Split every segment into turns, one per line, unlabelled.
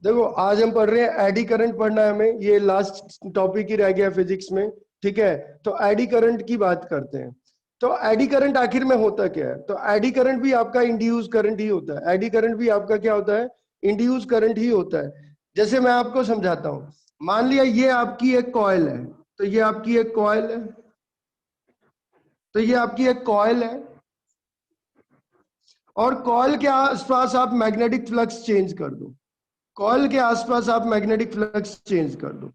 देखो आज हम पढ़ रहे हैं एडी करंट पढ़ना है हमें, ये लास्ट टॉपिक ही रह गया फिजिक्स में। ठीक है, तो एडी करंट की बात करते हैं। तो एडी करंट आखिर में होता क्या है? तो एडी करंट भी आपका इंड्यूस करंट ही होता है। एडी करंट भी आपका क्या होता है? इंड्यूस करंट ही होता है। जैसे मैं आपको समझाता हूं, मान लिया ये आपकी एक कॉइल है, तो ये आपकी एक कॉइल है, तो ये आपकी एक कॉइल है, और कॉइल के आसपास आप मैग्नेटिक फ्लक्स चेंज कर दो। कॉइल के आसपास आप मैग्नेटिक फ्लक्स चेंज कर दो।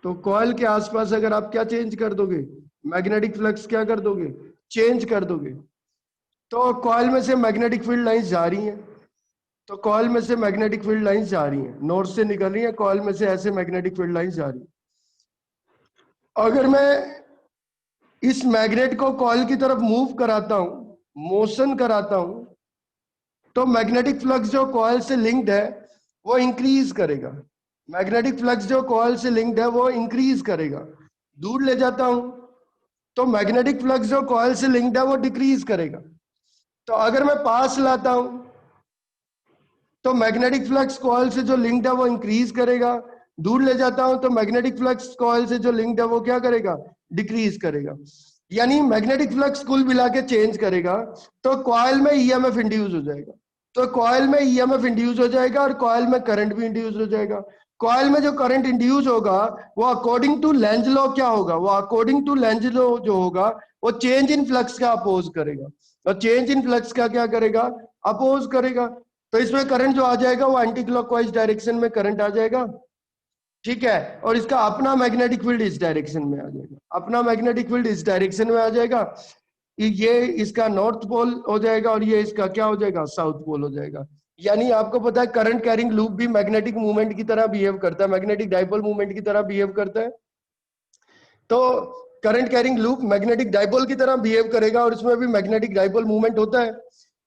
तो कॉइल के आसपास अगर आप क्या चेंज कर दोगे? मैग्नेटिक फ्लक्स क्या कर दोगे? चेंज कर दोगे। तो कॉइल में से मैग्नेटिक फील्ड लाइंस जा रही हैं, तो कॉइल में से मैग्नेटिक फील्ड लाइंस जा रही हैं, नॉर्थ से निकल रही हैं, कॉइल में से ऐसे मैग्नेटिक फील्ड लाइंस जा रही हैं। अगर मैं इस मैग्नेट को कॉइल की तरफ मूव कराता हूं, मोशन कराता हूं, तो मैग्नेटिक फ्लक्स जो कॉइल से लिंक्ड है वो इंक्रीज करेगा। मैग्नेटिक फ्लक्स जो कॉइल से लिंक्ड है वो इंक्रीज करेगा। दूर ले जाता हूं तो मैग्नेटिक फ्लक्स जो कॉइल से लिंक्ड है वो डिक्रीज करेगा। तो अगर मैं पास लाता हूं तो मैग्नेटिक फ्लक्स कॉइल से जो लिंक्ड है वो इंक्रीज करेगा। दूर ले जाता हूं तो मैग्नेटिक फ्लक्स कॉइल से जो लिंक्ड है वो क्या करेगा? डिक्रीज करेगा। यानी मैग्नेटिक फ्लक्स कुल मिला के चेंज करेगा, तो कॉइल में ईएमएफ इंड्यूस हो जाएगा। तो कॉइल में ईएमएफ इंड्यूस हो जाएगा और कॉइल में करंट भी इंड्यूस हो जाएगा। कॉइल में जो करंट इंड्यूस होगा वो अकॉर्डिंग टू लेंज लॉ क्या होगा? वो अकॉर्डिंग टू लेंज लॉ जो होगा वो चेंज इन फ्लक्स का अपोज करेगा, और चेंज इन फ्लक्स का क्या करेगा? अपोज करेगा। तो इसमें करंट जो आ जाएगा वो एंटी क्लॉकवाइज डायरेक्शन में करंट आ जाएगा। ठीक है, और इसका अपना मैग्नेटिक फील्ड इस डायरेक्शन में आ जाएगा, अपना मैग्नेटिक फील्ड इस डायरेक्शन में आ जाएगा। ये इसका नॉर्थ पोल हो जाएगा और ये इसका क्या हो जाएगा? साउथ पोल हो जाएगा। यानी आपको पता है करंट कैरिंग लूप भी मैग्नेटिक मूवमेंट की तरह बिहेव करता है, मैग्नेटिक डाइपोल मूवमेंट की तरह बिहेव करता है। तो current carrying loop magnetic dipole की तरह बिहेव करेगा और इसमें भी मैग्नेटिक डाइपोल मूवमेंट होता है।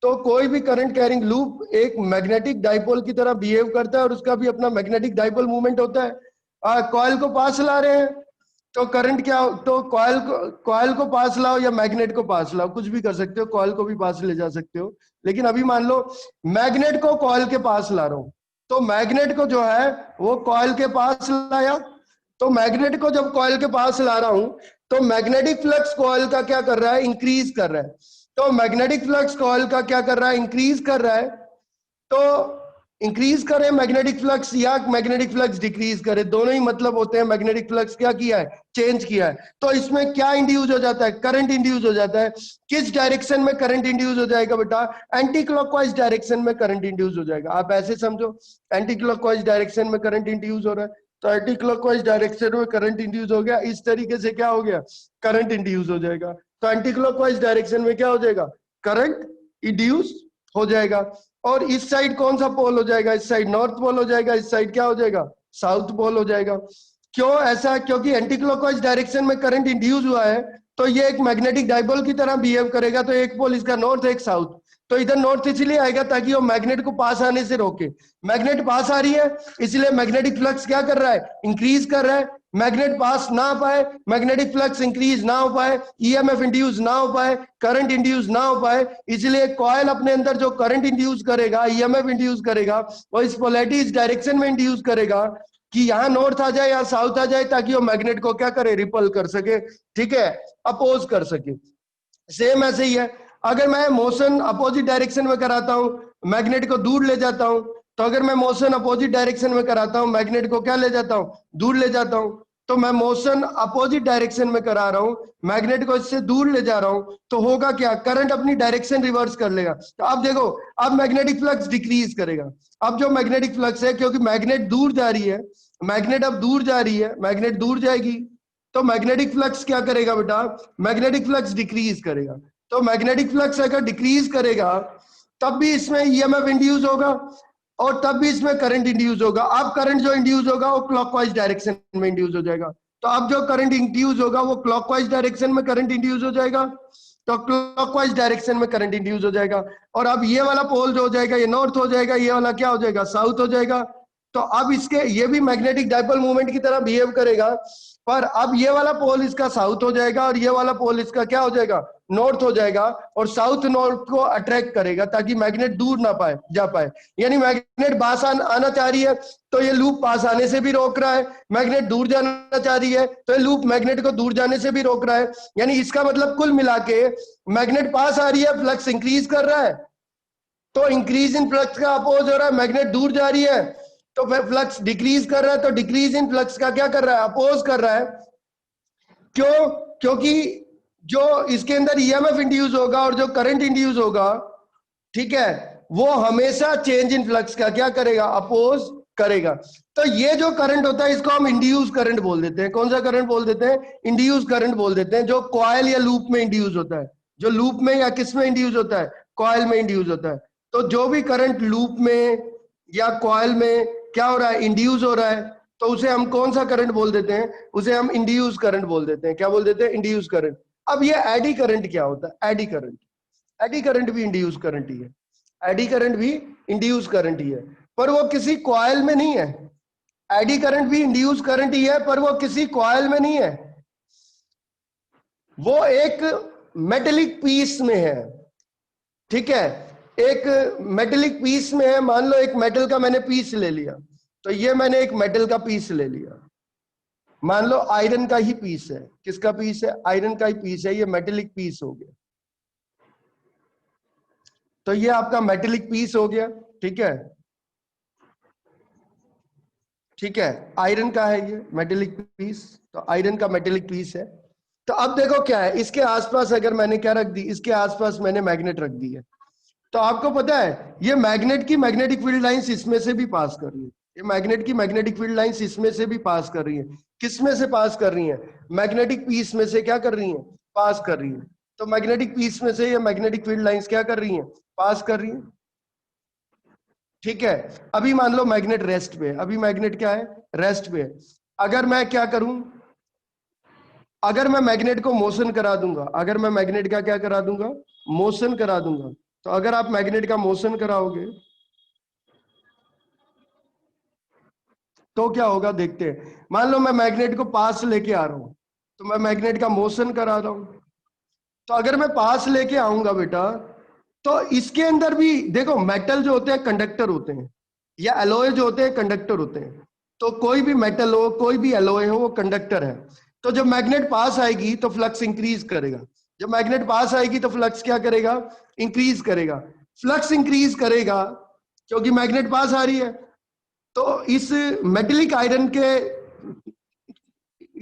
तो कोई भी करंट कैरिंग लूप एक मैग्नेटिक डाइपोल की तरह बिहेव करता है और उसका भी अपना मैग्नेटिक डाइपोल मूवमेंट होता है। कॉइल को पास ला रहे हैं तो करंट क्या? तो कॉइल को पास लाओ या मैग्नेट को पास लाओ, कुछ भी कर सकते हो, कॉइल को भी पास ले जा सकते हो। लेकिन अभी मान लो मैग्नेट को कॉइल के पास ला रहा हूं, तो मैग्नेट को जो है वो कॉइल के पास लाया। तो मैग्नेट को जब कॉइल के पास ला रहा हूं तो मैग्नेटिक फ्लक्स कॉइल का क्या कर रहा है? इंक्रीज कर रहा है। तो मैग्नेटिक फ्लक्स कॉइल का क्या कर रहा है? इंक्रीज कर रहा है। तो इंक्रीज करे मैग्नेटिक फ्लक्स या मैग्नेटिक फ्लक्स डिक्रीज करे, दोनों ही मतलब होते हैं। मैग्नेटिक फ्लक्स क्या किया है? चेंज किया है। तो इसमें क्या इंड्यूस हो जाता है? करंट इंड्यूस हो जाता है। किस डायरेक्शन में करंट इंड्यूस हो जाएगा बेटा? एंटी क्लॉकवाइज डायरेक्शन में करंट इंड्यूस हो जाएगा। आप ऐसे समझो, एंटी क्लॉकवाइज डायरेक्शन में करंट इंड्यूस हो रहा है, तो एंटी क्लॉकवाइज डायरेक्शन में करंट इंड्यूस हो गया। इस तरीके से क्या हो गया? करंट इंड्यूस हो जाएगा। तो एंटी क्लॉकवाइज डायरेक्शन में क्या हो जाएगा? करंट इंड्यूस हो जाएगा। और इस साइड कौन सा पोल हो जाएगा? इस साइड नॉर्थ पोल हो जाएगा, इस साइड क्या हो जाएगा? साउथ पोल हो जाएगा। क्यों ऐसा? क्योंकि एंटी क्लॉकवाइज डायरेक्शन में करंट इंड्यूस हुआ है, तो ये एक मैग्नेटिक डाइपोल की तरह बिहेव करेगा। तो एक पोल इसका नॉर्थ, एक साउथ। तो इधर नॉर्थ इसलिए आएगा ताकि वो मैग्नेट को पास आने से रोके। मैग्नेट पास आ रही है इसलिए मैग्नेटिक फ्लक्स क्या कर रहा है? इंक्रीज कर रहा है। मैग्नेट पास ना आ पाए, मैग्नेटिक फ्लक्स इंक्रीज ना हो पाए, ईएमएफ इंड्यूस ना हो पाए, करंट इंड्यूस ना हो पाए, इसलिए कॉइल अपने अंदर जो करंट इंड्यूस करेगा, ईएमएफ इंड्यूस करेगा, वो इस पोलैरिटी इस डायरेक्शन में इंड्यूस करेगा कि यहाँ नॉर्थ आ जाए या साउथ आ जाए, ताकि वो मैग्नेट को क्या करे? रिपल कर सके। ठीक है, अपोज कर सके। सेम ऐसे ही है, अगर मैं मोशन अपोजिट डायरेक्शन में कराता हूं, मैग्नेट को दूर ले जाता हूं, तो अगर मैं मोशन अपोजिट डायरेक्शन में कराता हूं, मैग्नेट को क्या ले जाता हूं? दूर ले जाता हूं। तो मैं मोशन अपोजिट डायरेक्शन में करा रहा हूं, मैग्नेट को इससे दूर ले जा रहा हूं, तो होगा क्या? करंट अपनी डायरेक्शन रिवर्स कर लेगा। तो अब देखो, अब मैग्नेटिक फ्लक्स डिक्रीज करेगा। अब जो मैग्नेटिक फ्लक्स है, क्योंकि मैग्नेट दूर जा रही है, मैग्नेट अब दूर जा रही है, मैग्नेट दूर जाएगी, तो मैग्नेटिक फ्लक्स क्या करेगा बेटा? मैग्नेटिक फ्लक्स डिक्रीज करेगा। तो मैग्नेटिक फ्लक्स अगर डिक्रीज करेगा तब भी इसमें ईएमएफ इंड्यूस होगा और तब भी इसमें करंट इंड्यूस होगा। अब करंट जो इंड्यूस होगा वो क्लॉकवाइज डायरेक्शन में इंड्यूस हो जाएगा। तो अब जो करंट इंड्यूस होगा वो क्लॉकवाइज डायरेक्शन में करंट इंड्यूस हो जाएगा। तो क्लॉकवाइज डायरेक्शन में करंट इंड्यूस हो जाएगा। और अब ये वाला पोल जो हो जाएगा ये नॉर्थ हो जाएगा, ये वाला क्या हो जाएगा? साउथ हो जाएगा। तो अब इसके ये भी मैग्नेटिक डाइपोल मूवमेंट की तरह बिहेव करेगा, पर अब ये वाला पोल इसका साउथ हो जाएगा और ये वाला पोल इसका क्या हो जाएगा, नॉर्थ हो जाएगा, और साउथ नॉर्थ को अट्रैक्ट करेगा ताकि मैग्नेट दूर ना पाए जा पाए। यानी मैग्नेट पास आना चाह रही है तो ये लूप पास आने से भी रोक रहा है, मैग्नेट दूर जाना चाह रही है तो ये लूप मैग्नेट को दूर जाने से भी रोक रहा है। यानी इसका मतलब कुल मिला के मैग्नेट पास आ रही है, फ्लक्स इंक्रीज कर रहा है, तो इंक्रीज इन फ्लक्स का अपोज हो रहा है, मैग्नेट दूर जा रही है तो फ्लक्स डिक्रीज कर रहा है, तो डिक्रीज इन फ्लक्स का क्या कर रहा है, अपोज कर रहा है। क्यों? क्योंकि जो इसके अंदर ईएमएफ इंड्यूस होगा और जो करंट इंड्यूस होगा, ठीक है, वो हमेशा चेंज इन फ्लक्स का क्या करेगा, अपोज करेगा। तो ये जो करंट होता है इसको हम इंड्यूस करंट बोल देते हैं। कौन सा करंट बोल देते हैं, इंड्यूस करंट बोल देते हैं, जो कॉइल या लूप में इंड्यूस होता है। जो लूप में या किस में इंड्यूस होता है, कॉइल में इंड्यूस होता है। तो जो भी करंट लूप में या कॉइल में क्या हो रहा है, इंड्यूस हो रहा है, तो उसे हम कौन सा करंट बोल देते हैं, उसे हम इंड्यूस करंट बोल देते हैं। क्या बोल देते हैं, इंड्यूस करंट। अब ये एडी करंट क्या होता है, एडी करंट, एडी करंट भी इंड्यूस करंट ही है, एडी करंट भी इंड्यूस करंट ही है, पर वो किसी कॉइल में नहीं है। एडी करंट भी इंड्यूस करंट ही है पर वो किसी कॉइल में नहीं है, वो एक मेटेलिक पीस में है। ठीक है, एक मेटेलिक पीस में है। मान लो एक मेटल का मैंने पीस ले लिया, तो ये मैंने एक मेटल का पीस ले लिया, मान लो आयरन का ही पीस है। किसका पीस है, आयरन का ही पीस है, ये मेटेलिक पीस हो गया। तो ये आपका मेटेलिक पीस हो गया, ठीक है, ठीक है, आयरन का है ये मेटेलिक पीस, तो आयरन का मेटेलिक पीस है। तो अब देखो क्या है, इसके आसपास अगर मैंने क्या रख दी, इसके आसपास मैंने मैग्नेट रख दी है, तो आपको पता है ये मैग्नेट की मैग्नेटिक फील्ड लाइंस इसमें से भी पास कर रही है, ये मैग्नेट की मैग्नेटिक फील्ड लाइंस इसमें से भी पास कर रही है। किस में से पास कर रही है, मैग्नेटिक पीस में से क्या कर रही है, पास कर रही है। तो मैग्नेटिक पीस में से ये मैग्नेटिक फील्ड लाइंस क्या कर रही है, पास कर रही है। ठीक है, अभी मान लो मैग्नेट रेस्ट पे है, अभी मैग्नेट क्या है, रेस्ट पे है। अगर मैं क्या करूं, अगर मैं मैग्नेट को मोशन करा दूंगा, अगर मैं मैग्नेट का क्या करा दूंगा, मोशन करा दूंगा, तो अगर आप मैग्नेट का मोशन कराओगे तो क्या होगा, देखते हैं। मान लो मैं मैग्नेट को पास लेके आ रहा हूं, तो मैं मैग्नेट का मोशन करा रहा हूं, तो अगर मैं पास लेके आऊंगा बेटा, तो इसके अंदर भी देखो मेटल जो होते हैं कंडक्टर होते हैं, या एलॉय जो होते हैं कंडक्टर होते हैं। तो कोई भी मेटल हो, कोई भी एलॉय हो, वो कंडक्टर है। तो जब मैग्नेट पास आएगी तो फ्लक्स इंक्रीज करेगा, जब मैग्नेट पास आएगी तो फ्लक्स क्या करेगा, इंक्रीज करेगा। फ्लक्स इंक्रीज करेगा क्योंकि मैग्नेट पास आ रही है। तो इस मेटेलिक आयरन के,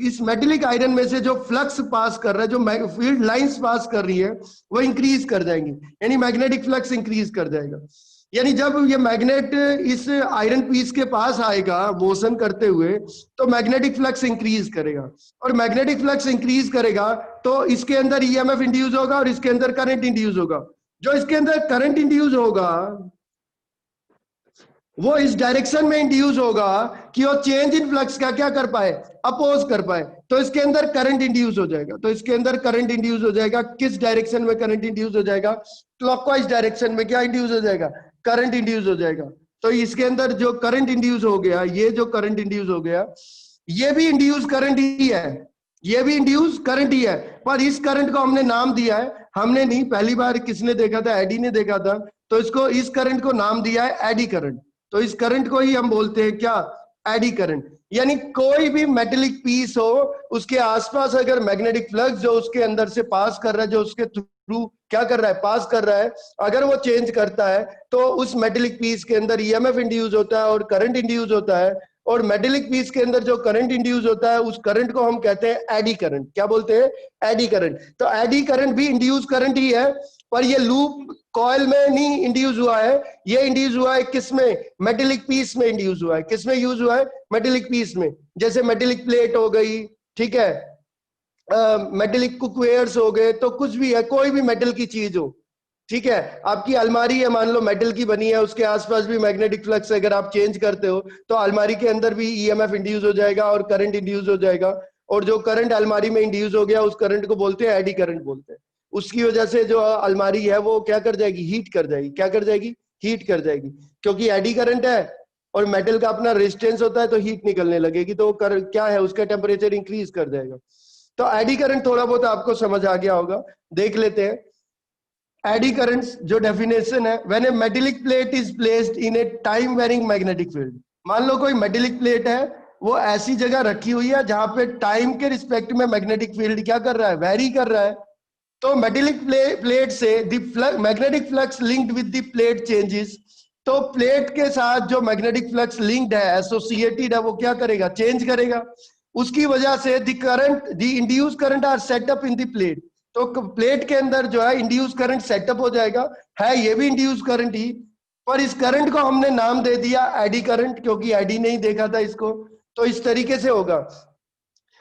इस मेटेलिक आयरन में से जो फ्लक्स पास कर रहा है, जो फील्ड लाइंस पास कर रही है, वो इंक्रीज कर जाएंगी, यानी मैग्नेटिक फ्लक्स इंक्रीज कर जाएगा। यानी जब ये मैग्नेट इस आयरन पीस के पास आएगा मोशन करते हुए, तो मैग्नेटिक फ्लक्स इंक्रीज करेगा, और मैग्नेटिक फ्लक्स इंक्रीज करेगा तो इसके अंदर ईएमएफ इंड्यूस होगा और इसके अंदर करंट इंड्यूस होगा। जो इसके अंदर करंट इंड्यूस होगा वो इस डायरेक्शन में इंड्यूस होगा कि वो चेंज इन फ्लक्स का क्या कर पाए, अपोज कर पाए। तो इसके अंदर करंट इंड्यूस हो जाएगा, तो इसके अंदर करंट इंड्यूस हो जाएगा। किस डायरेक्शन में करंट इंड्यूस हो जाएगा, क्लॉकवाइज डायरेक्शन में क्या इंड्यूस हो जाएगा, करंट इंड्यूस हो जाएगा। तो इसके अंदर जो करंट इंड्यूस हो गया, ये जो करंट इंड्यूस हो गया, ये भी इंड्यूस करंट ही है, ये भी इंड्यूस करंट ही है, पर इस करंट को हमने नाम दिया है, हमने नहीं, पहली बार किसने देखा था, एडी ने देखा था, तो इसको, इस करंट को नाम दिया है एडी करंट। तो इस करंट को ही हम बोलते हैं क्या, एडी करंट। यानी कोई भी मेटेलिक पीस हो, उसके आसपास अगर मैग्नेटिक फ्लक्स जो उसके अंदर से पास कर रहा है, जो उसके थ्रू क्या कर रहा है, पास कर रहा है, अगर वो चेंज करता है तो उस मेटेलिक पीस के अंदर ईएमएफ इंड्यूस होता है और करंट इंड्यूस होता है। और मेटेलिक पीस के अंदर जो करंट इंड्यूस होता है, उस करंट को हम कहते हैं एडी करंट। क्या बोलते हैं, एडी करंट। तो एडी करंट भी इंड्यूस करंट ही है, पर ये लूप कॉइल में नहीं इंड्यूस हुआ है, ये इंड्यूस हुआ है किसमें, मेटेलिक पीस में इंड्यूस हुआ है। किसमें यूज हुआ है, मेटेलिक पीस में। जैसे मेटेलिक प्लेट हो गई, ठीक है, मेटेलिक कुकवेयर्स हो गए, तो कुछ भी है, कोई भी मेटल की चीज हो, ठीक है। आपकी अलमारी है, मान लो मेटल की बनी है, उसके आसपास भी मैग्नेटिक फ्लक्स अगर आप चेंज करते हो तो अलमारी के अंदर भी ईएमएफ इंड्यूस हो जाएगा और करंट इंड्यूस हो जाएगा। और जो करंट अलमारी में इंड्यूस हो गया, उस करंट को बोलते हैं एडी करंट बोलते हैं। उसकी वजह से जो अलमारी है वो क्या कर जाएगी, हीट कर जाएगी। क्या कर जाएगी, हीट कर जाएगी, क्योंकि एडी करंट है। और मेटल का अपना रेजिस्टेंस होता है तो हीट निकलने लगेगी, तो क्या है उसका टेम्परेचर इंक्रीज कर देगा। तो एडी करंट थोड़ा बहुत आपको समझ आ गया होगा, देख लेते हैं। एडी करंट जो डेफिनेशन है, when a metallic plate is placed in a time varying magnetic field. मान लो कोई मेटेलिक प्लेट है, वो ऐसी जगह रखी हुई है जहां पे टाइम के रिस्पेक्ट में मैग्नेटिक फील्ड क्या कर रहा है, वेरी कर रहा है। तो मेटेलिक प्लेट से the magnetic flux linked with the plate changes. तो प्लेट के साथ जो मैग्नेटिक फ्लक्स लिंक्ड है, एसोसिएटेड है, वो क्या करेगा, चेंज करेगा। उसकी वजह से the current, the induced current are set up in the plate. तो प्लेट के अंदर जो है इंड्यूस करंट सेटअप हो जाएगा, है ये भी इंड्यूस करंट ही, पर इस करंट को हमने नाम दे दिया एडी करंट, क्योंकि एडी नहीं देखा था इसको। तो इस तरीके से होगा।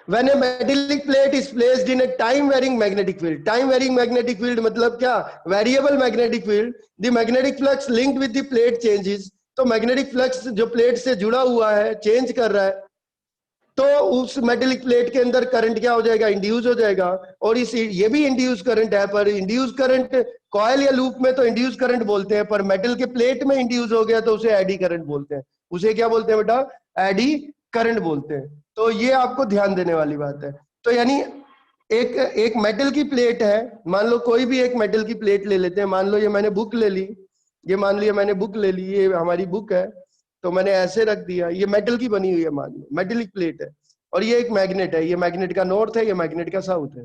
When a metallic plate is placed in a time varying magnetic field, time varying magnetic field मतलब क्या, variable magnetic field, the magnetic flux linked with the plate changes। तो magnetic flux जो प्लेट से जुड़ा हुआ है चेंज कर रहा है, तो उस मेटेलिक प्लेट के अंदर करंट क्या हो जाएगा, इंड्यूस हो जाएगा। और इस ये भी इंड्यूस करंट है, पर इंड्यूस करंट कॉइल या लूप में तो इंड्यूस करंट बोलते हैं, पर मेटल के प्लेट में इंड्यूस हो गया तो उसे एडी करंट बोलते हैं। उसे क्या बोलते हैं बेटा, एडी करंट बोलते हैं। तो ये आपको ध्यान देने वाली बात है। तो यानी एक मेटल की प्लेट है, मान लो कोई भी एक मेटल की प्लेट ले लेते हैं। मान लो ये मैंने बुक ले ली, ये मान लिया मैंने बुक ले ली, ये हमारी बुक है, तो मैंने ऐसे रख दिया, ये मेटल की बनी हुई है, मान लो मेटेलिक प्लेट है। और ये एक मैग्नेट है, ये मैग्नेट का नॉर्थ है, ये मैग्नेट का साउथ है,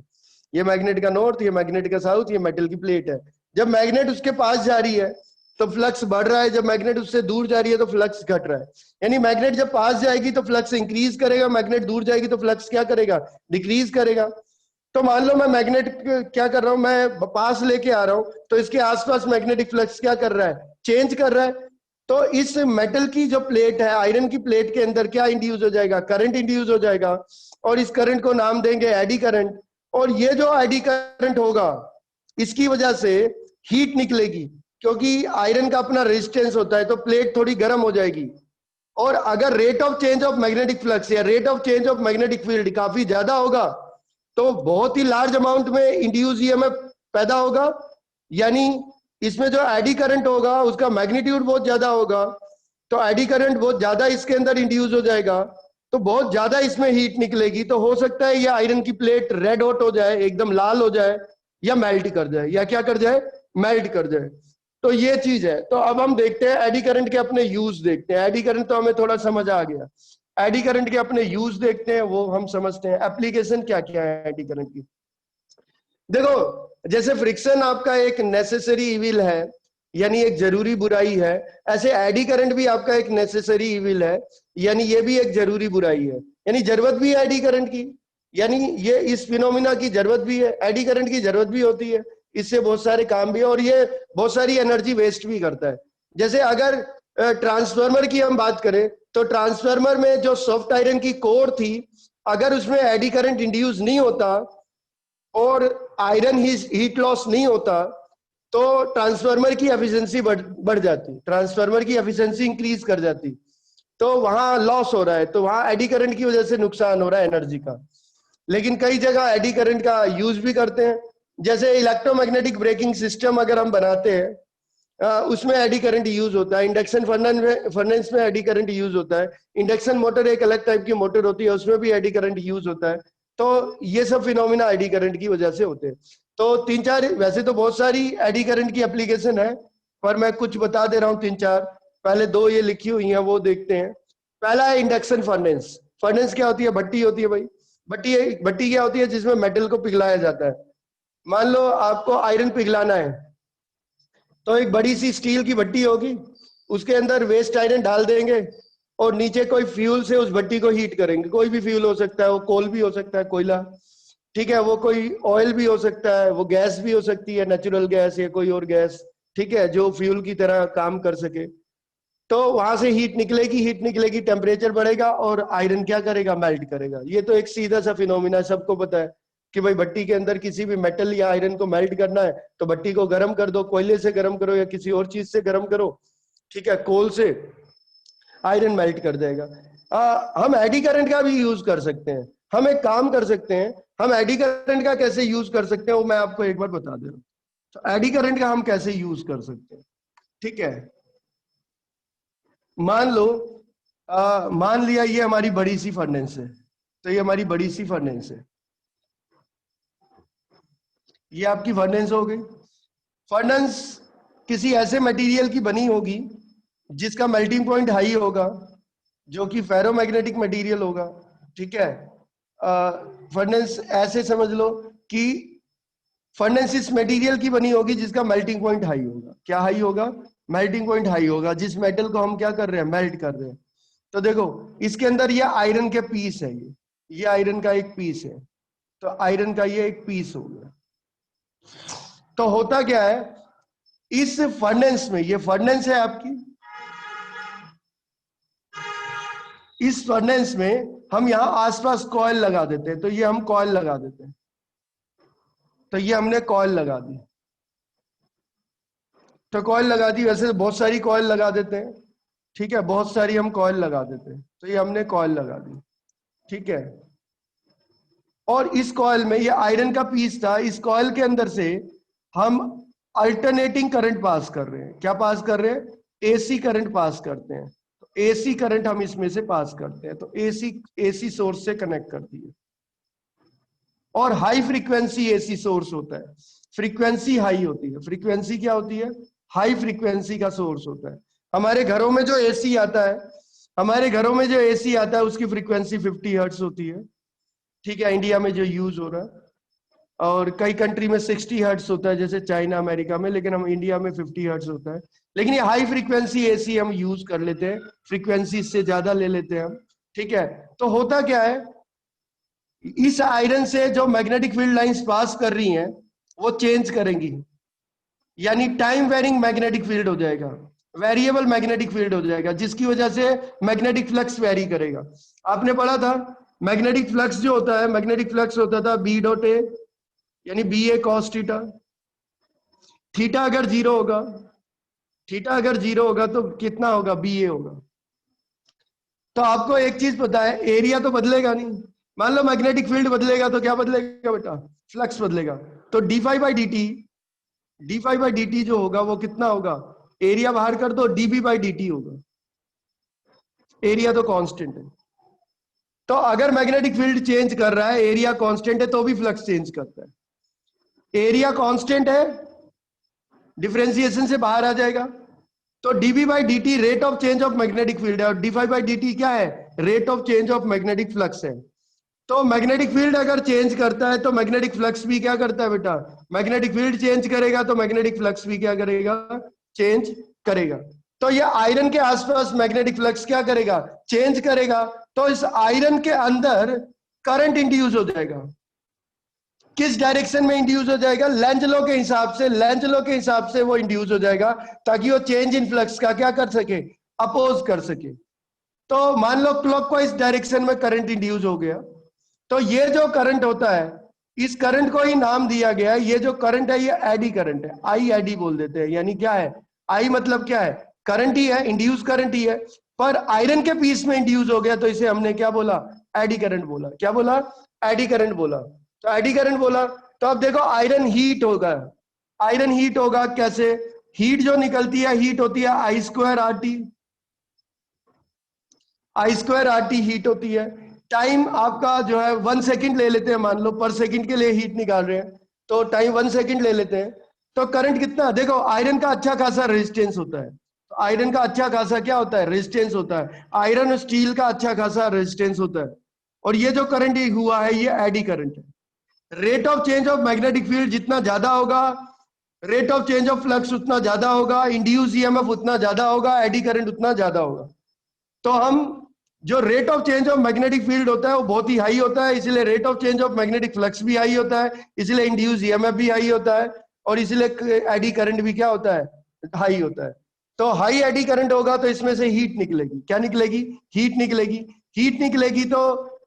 ये मैग्नेट का नॉर्थ, ये मैग्नेट का साउथ, ये मेटल की प्लेट है। जब मैग्नेट उसके पास जा रही है तो फ्लक्स बढ़ रहा है, जब मैग्नेट उससे दूर जा रही है तो फ्लक्स घट रहा है। यानी मैग्नेट जब पास जाएगी तो फ्लक्स इंक्रीज करेगा, मैग्नेट दूर जाएगी तो फ्लक्स क्या करेगा, डिक्रीज करेगा। तो मान लो मैं मैग्नेट क्या कर रहा हूं, मैं पास लेके आ रहा हूं, तो इसके आसपास मैग्नेटिक फ्लक्स क्या कर रहा है, चेंज कर रहा है। तो इस मेटल की जो प्लेट है, आयरन की प्लेट के अंदर क्या इंड्यूस हो जाएगा, करंट इंड्यूस हो जाएगा, और इस करंट को नाम देंगे एडी करंट। और ये जो एडी करंट होगा, इसकी वजह से हीट निकलेगी, क्योंकि आयरन का अपना रेजिस्टेंस होता है, तो प्लेट थोड़ी गर्म हो जाएगी। और अगर rate of change of magnetic flux या rate of change of magnetic field काफी ज्यादा होगा, तो बहुत ही लार्ज अमाउंट में इंड्यूस ईएमएफ पैदा होगा। यानी इसमें जो एडी करंट होगा उसका मैग्नीट्यूड बहुत ज्यादा होगा, तो एडी करंट बहुत ज्यादा इसके अंदर इंड्यूस हो जाएगा, तो बहुत ज्यादा इसमें हीट निकलेगी। तो हो सकता है ये आयरन की प्लेट रेड हॉट हो जाए, एकदम लाल हो जाए, या मेल्ट कर जाए, या क्या कर जाए, मेल्ट कर जाए। तो ये चीज है। तो अब हम देखते हैं एडी करंट के अपने यूज देखते हैं। एडी करंट तो हमें थोड़ा समझ आ गया, एडी करंट के अपने यूज देखते हैं, वो हम समझते हैं। एप्लीकेशन क्या क्या है एडी करंट की। देखो, जैसे फ्रिक्शन आपका एक नेसेसरी इविल है, यानी एक जरूरी बुराई है, ऐसे एडी करंट भी आपका एक नेसेसरी इविल है, यानी ये भी एक जरूरी बुराई है। यानी जरूरत भी है एडी करंट की, यानी ये इस फिनोमिना की जरूरत भी है, एडी करंट की जरूरत भी होती है, इससे बहुत सारे काम भी है, और ये बहुत सारी एनर्जी वेस्ट भी करता है। जैसे अगर ट्रांसफार्मर की हम बात करें, तो ट्रांसफार्मर में जो सॉफ्ट आयरन की कोर थी, अगर उसमें एडी करंट इंड्यूस नहीं होता और आयरन हीट लॉस नहीं होता, तो ट्रांसफार्मर की एफिशिएंसी बढ़ जाती, ट्रांसफार्मर की एफिशिएंसी इंक्रीज कर जाती। तो वहां लॉस हो रहा है, तो वहां एडी करंट की वजह से नुकसान हो रहा है एनर्जी का। लेकिन कई जगह एडी करंट का यूज भी करते हैं, जैसे इलेक्ट्रोमैग्नेटिक ब्रेकिंग सिस्टम अगर हम बनाते हैं, उसमें एडी करंट यूज होता है। इंडक्शन फर्नेस में एडी करंट यूज होता है। इंडक्शन मोटर एक अलग टाइप की मोटर होती है, उसमें भी एडी करंट यूज होता है। तो ये सब फिनोमिना एडी करंट की वजह से होते हैं। तो तीन चार, वैसे तो बहुत सारी एडी करंट की एप्लीकेशन है, पर मैं कुछ बता दे रहा हूँ तीन चार। पहले दो ये लिखी हुई हैं, वो देखते हैं। पहला है इंडक्शन फर्नेस। फर्नेस क्या होती है, भट्टी होती है भाई। भट्टी क्या होती है, जिसमें मेटल को पिघलाया जाता है। मान लो आपको आयरन पिघलाना है, तो एक बड़ी सी स्टील की भट्टी होगी, उसके अंदर वेस्ट आयरन डाल देंगे, और नीचे कोई फ्यूल से उस भट्टी को हीट करेंगे। कोई भी फ्यूल हो सकता है, वो कोल भी हो सकता है, कोयला, ठीक है, वो कोई ऑयल भी हो सकता है, वो गैस भी हो सकती है, नेचुरल गैस या कोई और गैस, ठीक है, जो फ्यूल की तरह काम कर सके। तो वहां से हीट निकलेगी, टेम्परेचर बढ़ेगा और आयरन क्या करेगा, मेल्ट करेगा। ये तो एक सीधा सा फिनोमिना है, सबको पता है कि भाई भट्टी के अंदर किसी भी मेटल या आयरन को मेल्ट करना है तो भट्टी को गर्म कर दो, कोयले से गर्म करो या किसी और चीज से गर्म करो, ठीक है, कोल से, आयरन मेल्ट कर देगा। हम एडी करंट का भी यूज कर सकते हैं। हम एक काम कर सकते हैं, हम एडी करंट का कैसे यूज कर सकते हैं वो मैं आपको एक बार बता दे रहा हूँ। तो एडी करंट का हम कैसे यूज कर सकते हैं, ठीक है। मान लो मान लिया ये हमारी बड़ी सी फर्नेस है, तो ये हमारी बड़ी सी फर्नेस है, ये आपकी फर्नेस हो गई। फर्नेस किसी ऐसे मटेरियल की बनी होगी जिसका मेल्टिंग पॉइंट हाई होगा, जो कि फेरोमैग्नेटिक मटेरियल होगा, ठीक है। फर्नेस ऐसे समझ लो कि फर्नेस इस मटेरियल की बनी होगी जिसका मेल्टिंग पॉइंट हाई होगा। क्या हाई होगा? मेल्टिंग पॉइंट हाई होगा, जिस मेटल को हम क्या कर रहे हैं, मेल्ट कर रहे हैं। तो देखो इसके अंदर ये आयरन के पीस है, ये आयरन का एक पीस है, तो आयरन का ये एक पीस हो गया। तो होता क्या है इस फर्नेस में, ये फर्नेस है आपकी, इस फर्नेस में हम यहां आसपास कॉइल लगा देते हैं, तो ये हम कॉइल लगा देते हैं, तो ये हमने कॉइल लगा दी, तो कॉइल लगा दी। वैसे बहुत सारी कॉइल लगा देते हैं, ठीक है, बहुत सारी हम कॉइल लगा देते हैं, तो ये हमने कॉइल लगा दी, ठीक है। और इस कॉइल में ये आयरन का पीस था, इस कॉइल के अंदर से हम अल्टरनेटिंग करंट पास कर रहे हैं। क्या पास कर रहे हैं? एसी करंट पास करते हैं। तो एसी करंट हम इसमें से पास करते हैं, तो एसी सोर्स से कनेक्ट कर दिए। और हाई फ्रीक्वेंसी एसी सोर्स होता है, फ्रीक्वेंसी हाई होती है। फ्रीक्वेंसी क्या होती है? हाई फ्रीक्वेंसी का सोर्स होता है। हमारे घरों में जो एसी आता है, हमारे घरों में जो एसी आता है उसकी फ्रीक्वेंसी 50 हर्ट्ज होती है, ठीक है, इंडिया में जो यूज हो रहा है। और कई कंट्री में 60 हर्ट्ज होता है, जैसे चाइना अमेरिका में, लेकिन हम इंडिया में 50 हर्ट्ज होता है। लेकिन ये हाई फ्रीक्वेंसी एसी हम यूज कर लेते हैं, फ्रीक्वेंसी इससे ज्यादा ले लेते हैं हम, ठीक है। तो होता क्या है, इस आयरन से जो मैग्नेटिक फील्ड लाइंस पास कर रही हैं वो चेंज करेंगी, यानी टाइम वेरिंग मैग्नेटिक फील्ड हो जाएगा, वेरिएबल मैग्नेटिक फील्ड हो जाएगा, जिसकी वजह से मैग्नेटिक फ्लक्स वेरी करेगा। आपने पढ़ा था मैग्नेटिक फ्लक्स जो होता है, मैग्नेटिक फ्लक्स होता था बी डॉट ए, यानी बी ए कॉस थीटा। थीटा अगर जीरो होगा, थीटा अगर जीरो होगा तो कितना होगा? बी ए होगा। तो आपको एक चीज पता है, एरिया तो बदलेगा नहीं। मान लो मैग्नेटिक फील्ड बदलेगा तो क्या बदलेगा बेटा? फ्लक्स बदलेगा। तो D five by D T, D five by D T जो होगा वो कितना होगा? एरिया बाहर कर दो, डीबी बाई डी टी होगा। एरिया तो कांस्टेंट है, तो अगर मैग्नेटिक फील्ड चेंज कर रहा है, एरिया कांस्टेंट है, तो भी फ्लक्स चेंज करता है। एरिया कांस्टेंट है, डिफरेंशिएशन से बाहर आ जाएगा। तो dB by D T rate of change of magnetic field है, और D five by D T क्या है? Rate of change of magnetic flux है। तो मैग्नेटिक फील्ड अगर चेंज करता है तो मैग्नेटिक फ्लक्स भी क्या करता है बेटा? मैग्नेटिक फील्ड चेंज करेगा तो मैग्नेटिक फ्लक्स भी क्या करेगा? चेंज करेगा। तो ये आयरन के आसपास मैग्नेटिक फ्लक्स क्या करेगा? चेंज करेगा। तो इस आयरन के अंदर करंट इंड्यूस हो जाएगा। किस डायरेक्शन में इंड्यूस हो जाएगा? लेंज लॉ के हिसाब से, लेंज लॉ के हिसाब से वो इंड्यूस हो जाएगा, ताकि वो चेंज इन फ्लक्स का क्या कर सके? अपोज कर सके। तो मान लो क्लॉकवाइज डायरेक्शन में करंट इंड्यूस हो गया, तो ये जो करंट होता है, इस करंट को ही नाम दिया गया है, ये जो करंट है ये एडी करंट है, आई एडी बोल देते हैं। यानी क्या है? आई मतलब क्या है? करंट ही है, इंड्यूस करंट ही है, पर आयरन के पीस में इंड्यूस हो गया, तो इसे हमने क्या बोला? एडी करंट बोला। क्या बोला? एडी करंट बोला। तो एडी करंट बोला, तो अब देखो आयरन हीट होगा। आयरन हीट होगा कैसे? हीट जो निकलती है, हीट होती है आई स्क्वायर आर टी, आई स्क्वायर आर टी हीट होती है। टाइम आपका जो है 1 सेकंड ले लेते हैं, मान लो पर सेकंड के लिए हीट निकाल रहे हैं, तो टाइम 1 सेकंड ले लेते हैं। तो करंट कितना? देखो आयरन का अच्छा खासा रेजिस्टेंस होता है, तो आयरन का अच्छा खासा क्या होता है? रेजिस्टेंस होता है। आयरन और स्टील का अच्छा खासा रेजिस्टेंस होता है। और ये जो करंट हुआ है ये एडी करंट है। Rate of change of magnetic field जितना ज्यादा होगा, rate of change of flux उतना ज्यादा होगा, इंड्यूस ईएमएफ उतना ज्यादा होगा, एडी करंट उतना ज्यादा होगा। तो हम जो rate of change of magnetic field होता है वो बहुत ही हाई होता है, इसलिए rate of change of magnetic flux भी हाई होता है, इसलिए इंड्यूस ईएमएफ भी हाई होता है, और इसलिए एडी करंट भी क्या होता है? हाई होता है। तो हाई एडी करंट होगा तो इसमें से हीट निकलेगी। क्या निकलेगी? हीट निकलेगी। हीट निकलेगी तो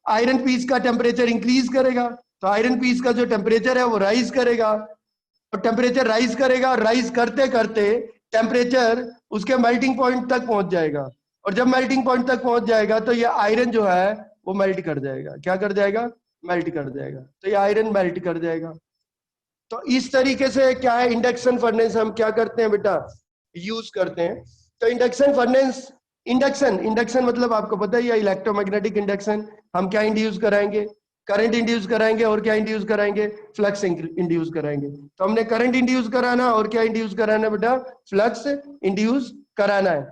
आयरन पीस का टेम्परेचर इंक्रीज करेगा, तो आयरन पीस का जो टेम्परेचर है वो राइज करेगा, और टेम्परेचर राइज करेगा, राइज करते करते टेम्परेचर उसके मेल्टिंग पॉइंट तक पहुंच जाएगा, और जब मेल्टिंग पॉइंट तक पहुंच जाएगा तो ये आयरन जो है वो मेल्ट कर जाएगा। क्या कर जाएगा? मेल्ट कर जाएगा। तो ये आयरन मेल्ट कर जाएगा। तो इस तरीके से क्या है, इंडक्शन फर्नेस हम क्या करते हैं बेटा? यूज करते हैं। तो इंडक्शन फर्नेस इंडक्शन, इंडक्शन मतलब आपको पता ही है, इलेक्ट्रोमैग्नेटिक इंडक्शन। हम क्या इंड्यूस कराएंगे? करंट इंड्यूस कराएंगे। और क्या इंड्यूस कराएंगे? फ्लक्स इंड्यूस कराएंगे। तो हमने करंट इंड्यूस कराना और क्या इंड्यूस कराना है बेटा? फ्लक्स इंड्यूस कराना है।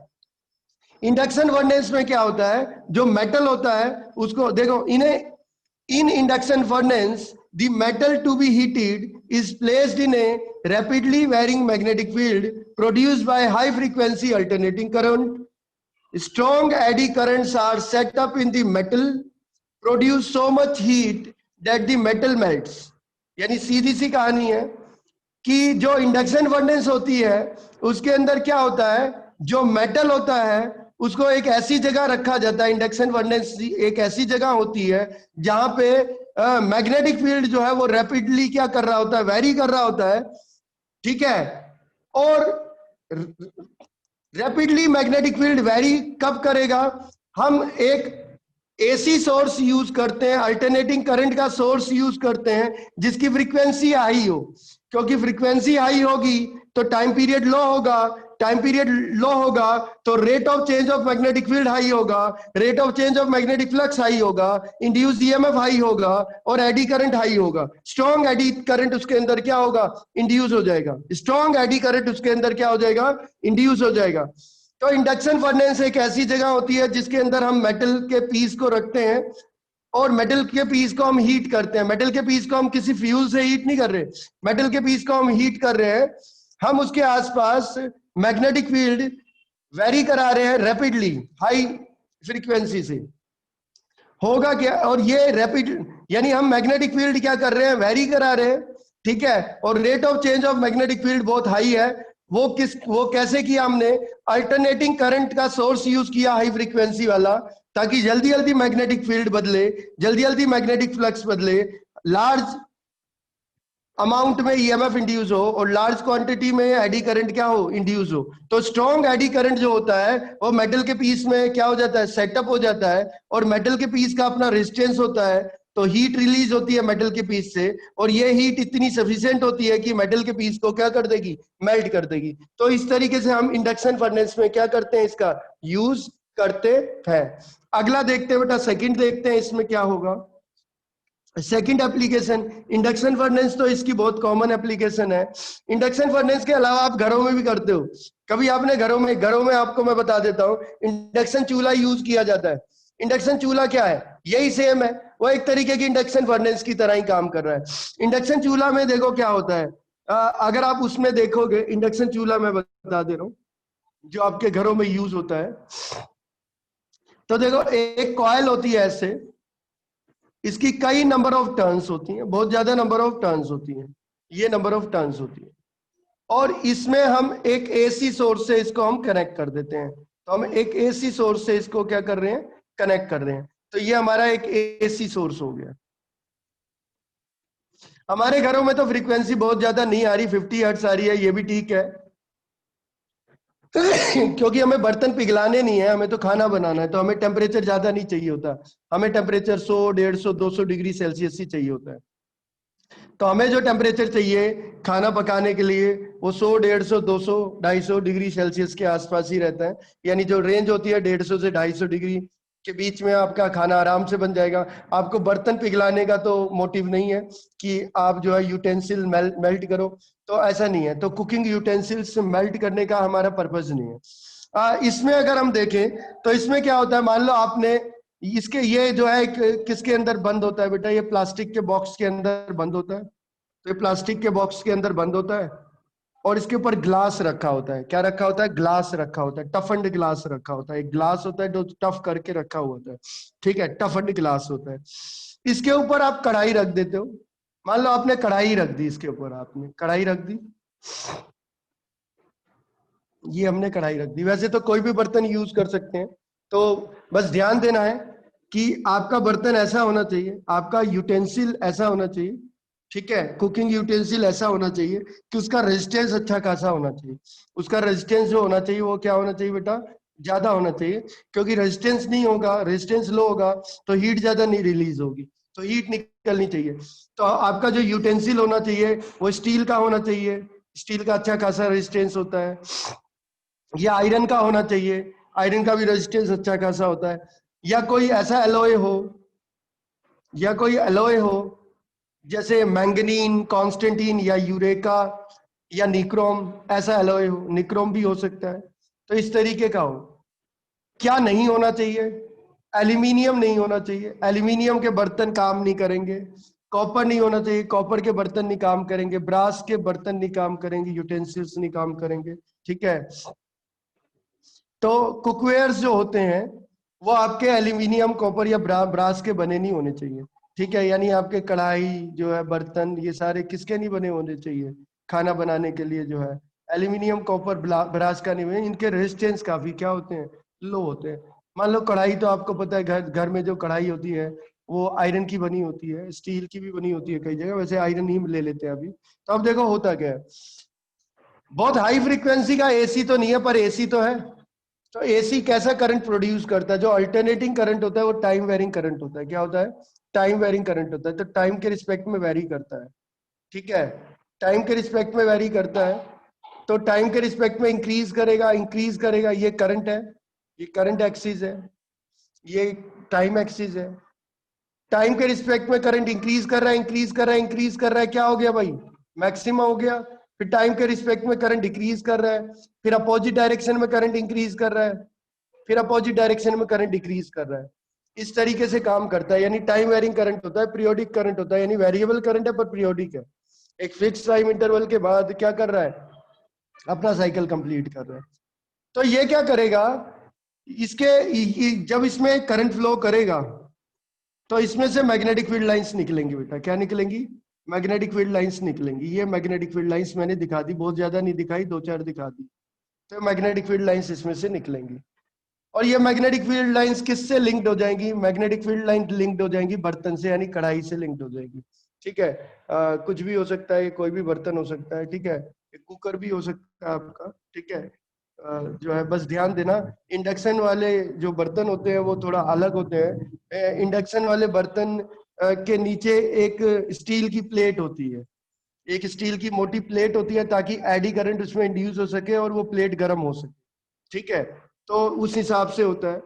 इंडक्शन फर्नेस में क्या होता है, जो मेटल होता है उसको देखो, इन्हें in induction furnace the metal to be heated is placed in a rapidly varying magnetic field produced by high frequency alternating current. Strong eddy currents are set up in the metal, produce so much heat that the metal melts. यानी सीधी सी कहानी है कि जो induction furnace होती है उसके अंदर क्या होता है, जो मेटल होता है उसको एक ऐसी जगह रखा जाता है। इंडक्शन फर्नेस एक ऐसी जगह होती है जहां पे मैग्नेटिक फील्ड जो है वो रैपिडली क्या कर रहा होता है? वेरी कर रहा होता है, ठीक है। और रैपिडली मैग्नेटिक फील्ड वेरी कब करेगा? हम एक एसी सोर्स यूज करते हैं, अल्टरनेटिंग करंट का सोर्स यूज करते हैं जिसकी फ्रीक्वेंसी हाई हो, क्योंकि फ्रीक्वेंसी हाई होगी तो टाइम पीरियड लो होगा, टाइम पीरियड लो होगा तो rate of change of magnetic field high होगा, rate of change of magnetic flux high होगा, इंड्यूस ईएमएफ हाई होगा और एडी करंट हाई होगा। स्ट्रॉन्ग एडी करंट उसके अंदर क्या होगा? इंड्यूस हो जाएगा। स्ट्रॉन्ग एडी करंट उसके अंदर क्या हो जाएगा? इंड्यूस हो जाएगा। तो इंडक्शन फर्नेस एक ऐसी जगह होती है जिसके अंदर हम मेटल के पीस को रखते हैं और मेटल के पीस को हम हीट करते हैं। मेटल के पीस को हम किसी फ्यूल से हीट नहीं कर रहे, मेटल के पीस को हम हीट कर रहे हैं। हम उसके आसपास मैग्नेटिक फील्ड वेरी करा रहे हैं रैपिडली, हाई फ्रीक्वेंसी से। होगा क्या? और ये रैपिड यानी हम मैग्नेटिक फील्ड क्या कर रहे हैं? वेरी करा रहे हैं, ठीक है। और rate of change of magnetic field बहुत हाई है। वो कैसे किया हमने? अल्टरनेटिंग करंट का सोर्स यूज किया हाई फ्रीक्वेंसी वाला, ताकि जल्दी जल्दी मैग्नेटिक फील्ड बदले, जल्दी जल्दी मैग्नेटिक फ्लक्स बदले, लार्ज अमाउंट में ईएमएफ इंड्यूस हो और लार्ज क्वांटिटी में एडी करंट क्या हो? इंड्यूस हो। तो स्ट्रॉन्ग एडी करंट जो होता है वो मेटल के पीस में क्या हो जाता है? सेटअप हो जाता है। और मेटल के पीस का अपना रेजिस्टेंस होता है, तो हीट रिलीज होती है मेटल के पीस से, और ये हीट इतनी सफिशिएंट होती है कि मेटल के पीस को क्या कर देगी? मेल्ट कर देगी। तो इस तरीके से हम इंडक्शन फर्नेस में क्या करते हैं? इसका यूज करते हैं। अगला देखते हैं बेटा, सेकंड देखते हैं इसमें क्या होगा। सेकंड एप्लीकेशन, इंडक्शन फर्नेस तो इसकी बहुत कॉमन एप्लीकेशन है। इंडक्शन फर्नेस के अलावा आप घरों में भी करते हो। कभी आपने घरों में आपको मैं बता देता हूँ, इंडक्शन चूल्हा यूज किया जाता है। इंडक्शन चूल्हा क्या है? यही सेम है, वो एक तरीके की इंडक्शन फर्नेस की तरह ही काम कर रहा है। इंडक्शन चूल्हा में देखो क्या होता है, अगर आप उसमें देखोगे, इंडक्शन चूल्हा मैं बता दे रहा हूँ जो आपके घरों में यूज होता है। तो देखो, एक कॉइल होती है ऐसे, इसकी कई नंबर ऑफ टर्न्स होती हैं, बहुत ज्यादा नंबर ऑफ टर्न्स होती हैं, ये नंबर ऑफ टर्न्स होती है। और इसमें हम एक एसी सोर्स से इसको हम कनेक्ट कर देते हैं। तो हम एक एसी सोर्स से इसको क्या कर रहे हैं? कनेक्ट कर रहे हैं। तो ये हमारा एक एसी सोर्स हो गया। हमारे घरों में तो फ्रीक्वेंसी बहुत ज्यादा नहीं आ रही, 50 हर्ट्ज आ रही है, ये भी ठीक है क्योंकि हमें बर्तन पिघलाने नहीं है, हमें तो खाना बनाना है, तो हमें टेम्परेचर ज्यादा नहीं चाहिए होता। हमें टेम्परेचर 100, 150, 200 डिग्री सेल्सियस ही चाहिए होता है। तो हमें जो टेम्परेचर चाहिए खाना पकाने के लिए वो 100, 150, 200, 250 डिग्री सेल्सियस के आसपास ही रहता है। यानी जो रेंज होती है 150 से 250 डिग्री के बीच में आपका खाना आराम से बन जाएगा। आपको बर्तन पिघलाने का तो मोटिव नहीं है कि आप जो है यूटेंसिल मेल्ट करो, तो ऐसा नहीं है। तो कुकिंग यूटेंसिल्स मेल्ट करने का हमारा पर्पज नहीं है। इसमें अगर हम देखें तो इसमें क्या होता है, मान लो आपने इसके, ये जो है किसके अंदर बंद होता है बेटा? ये प्लास्टिक के बॉक्स के अंदर बंद होता है। तो ये प्लास्टिक के बॉक्स के अंदर बंद होता है और इसके ऊपर ग्लास रखा होता है। क्या रखा होता है? ग्लास रखा होता है, टफन्ड ग्लास रखा होता है। एक ग्लास होता है जो टफ करके रखा हुआ होता है, ठीक है, टफन्ड ग्लास होता है। इसके ऊपर आप कढ़ाई रख देते हो। मान लो आपने कढ़ाई रख दी, इसके ऊपर आपने कढ़ाई रख दी, ये हमने कढ़ाई रख दी। वैसे तो कोई भी बर्तन यूज कर सकते हैं, तो बस ध्यान देना है कि आपका बर्तन ऐसा होना चाहिए, आपका यूटेंसिल ऐसा होना चाहिए, ठीक है, कुकिंग यूटेंसिल ऐसा होना चाहिए कि उसका रेजिस्टेंस अच्छा खासा होना चाहिए। उसका रेजिस्टेंस जो होना चाहिए वो क्या होना चाहिए बेटा? ज्यादा होना चाहिए, क्योंकि रेजिस्टेंस नहीं होगा, रेजिस्टेंस लो होगा तो हीट ज्यादा नहीं रिलीज होगी, तो हीट निकलनी चाहिए। तो आपका जो यूटेंसिल होना चाहिए वो स्टील का होना चाहिए, स्टील का अच्छा खासा रेजिस्टेंस होता है, या आयरन का होना चाहिए। आयरन का भी रेजिस्टेंस अच्छा खासा होता है। या कोई ऐसा एलॉय हो, या कोई एलॉय हो जैसे मैंगनीन, कॉन्स्टेंटीन या यूरेका या निक्रोम, ऐसा एलॉय हो, निक्रोम भी हो सकता है। तो इस तरीके का हो। क्या नहीं होना चाहिए? एल्यूमिनियम नहीं होना चाहिए, एल्यूमिनियम के बर्तन काम नहीं करेंगे। कॉपर नहीं होना चाहिए, कॉपर के बर्तन नहीं काम करेंगे। ब्रास के बर्तन नहीं काम करेंगे, यूटेंसिल्स नहीं काम करेंगे। ठीक है। तो कुकवेयर्स जो होते हैं वो आपके एल्यूमिनियम, कॉपर या ब्रास के बने नहीं होने चाहिए। ठीक है, यानी आपके कढ़ाई जो है, बर्तन, ये सारे किसके नहीं बने होने चाहिए? खाना बनाने के लिए जो है एल्यूमिनियम, कॉपर, ब्रास का नहीं बने। इनके रेजिस्टेंस काफी क्या होते हैं? लो होते हैं। मान लो कढ़ाई, तो आपको पता है घर घर में जो कढ़ाई होती है वो आयरन की बनी होती है, स्टील की भी बनी होती है कई जगह, वैसे आयरन ही ले लेते हैं अभी। तो अब देखो होता क्या है, बहुत हाई फ्रीक्वेंसी का एसी तो नहीं है पर एसी तो है। तो एसी कैसा करंट प्रोड्यूस करता है? जो अल्टरनेटिंग करंट होता है वो टाइम वेरिंग करंट होता है। क्या होता है? टाइम वेरिंग करंट होता है। तो टाइम के रिस्पेक्ट में वेरी करता है। ठीक है, टाइम के रिस्पेक्ट में वेरी करता है। तो टाइम के रिस्पेक्ट में इंक्रीज करेगा, इंक्रीज करेगा। ये करंट है, ये करंट एक्सिस है, ये टाइम एक्सिस है। टाइम के रिस्पेक्ट में करंट इंक्रीज कर रहा है, इंक्रीज कर रहा है, इंक्रीज कर रहा है। क्या हो गया भाई? मैक्सिमम हो गया। फिर टाइम के रिस्पेक्ट में करंट डिक्रीज कर रहा है, फिर अपोजिट डायरेक्शन में करंट इंक्रीज कर रहा है, फिर अपोजिट डायरेक्शन में करंट डिक्रीज कर रहा है। इस तरीके से काम करता है। यानी टाइम वेरिंग करंट होता है, पीरियोडिक करंट होता है। यानी वेरिएबल करंट है पर पीरियोडिक है। एक फिक्स टाइम इंटरवल के बाद क्या कर रहा है? अपना साइकिल कंप्लीट कर रहा है। तो ये क्या करेगा, जब इसमें करंट फ्लो करेगा तो इसमें से मैग्नेटिक फील्ड लाइंस निकलेंगी। बेटा क्या निकलेंगी? मैग्नेटिक फील्ड लाइंस निकलेंगी। ये मैग्नेटिक फील्ड लाइंस मैंने दिखा दी, बहुत ज्यादा नहीं दिखाई, दो चार दिखा दी। तो मैग्नेटिक फील्ड लाइंस इसमें से निकलेंगी। और ये मैग्नेटिक फील्ड लाइंस किससे लिंक्ड हो जाएंगी? मैग्नेटिक फील्ड लाइन लिंक्ड हो जाएंगी बर्तन से, यानी कढ़ाई से लिंक्ड हो जाएगी। ठीक है, कुछ भी हो सकता है, कोई भी बर्तन हो सकता है। ठीक है, कुकर भी हो सकता है आपका। ठीक है, जो है बस ध्यान देना, इंडक्शन वाले जो बर्तन होते हैं वो थोड़ा अलग होते हैं। इंडक्शन वाले बर्तन के नीचे एक स्टील की प्लेट होती है, एक स्टील की मोटी प्लेट होती है, ताकि एडी करंट उसमें इंड्यूस हो सके और वो प्लेट गर्म हो सके। ठीक है, तो उस हिसाब से होता है।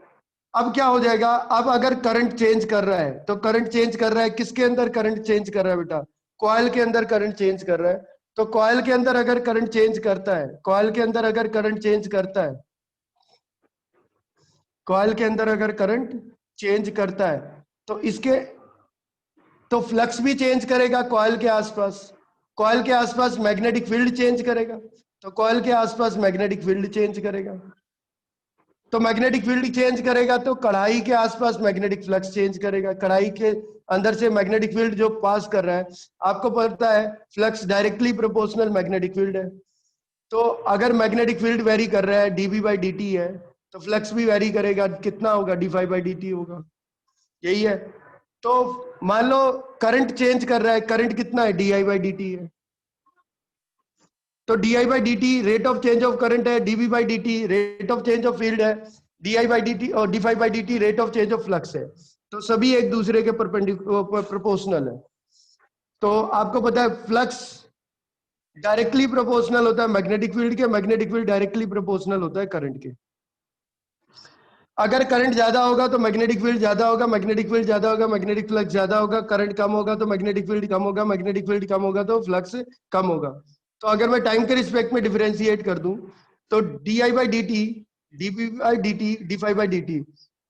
अब क्या हो जाएगा, अब अगर करंट चेंज कर रहा है, तो करंट चेंज कर रहा है किसके अंदर? करंट चेंज कर रहा है बेटा कॉइल के अंदर करंट चेंज कर रहा है। तो कॉइल के अंदर अगर करंट चेंज करता है, कॉइल के अंदर अगर करंट चेंज करता है, कॉइल के अंदर अगर करंट चेंज करता है, तो इसके तो फ्लक्स भी चेंज करेगा कॉइल के आसपास। कॉइल के आसपास मैग्नेटिक फील्ड चेंज करेगा, तो कॉइल के आसपास मैग्नेटिक फील्ड चेंज करेगा। तो मैग्नेटिक फील्ड चेंज करेगा तो कढ़ाई के आसपास मैग्नेटिक फ्लक्स चेंज करेगा। कढ़ाई के अंदर से मैग्नेटिक फील्ड जो पास कर रहा है, आपको पता है flux directly proportional magnetic field है। तो अगर मैग्नेटिक फील्ड वेरी कर रहा है, डीबी बाई डी टी है, तो फ्लक्स भी वेरी करेगा। कितना होगा? D five by D T होगा। यही है। तो मान लो करंट चेंज कर रहा है, करंट कितना है? D I by D T है। तो D I by D T rate of change of current है, DB by D T rate of change of field है, D I by D T और D five by D T rate of change of flux है। तो सभी एक दूसरे के proportional है। तो आपको पता है फ्लक्स डायरेक्टली प्रोपोर्शनल होता है मैग्नेटिक फील्ड के, मैग्नेटिक फील्ड डायरेक्टली प्रोपोर्शनल होता है करंट के। अगर करंट ज्यादा होगा तो मैग्नेटिक फील्ड ज्यादा होगा, मैग्नेटिक फील्ड ज्यादा होगा मैग्नेटिक फ्लक्स ज्यादा होगा, करंट कम होगा तो मैग्नेटिक फील्ड कम होगा, मैग्नेटिक फील्ड कम होगा तो फ्लक्स कम होगा। तो अगर मैं टाइम के रिस्पेक्ट में डिफरेंशिएट कर दूं, तो D I by D T, D B by D T, D five by D T.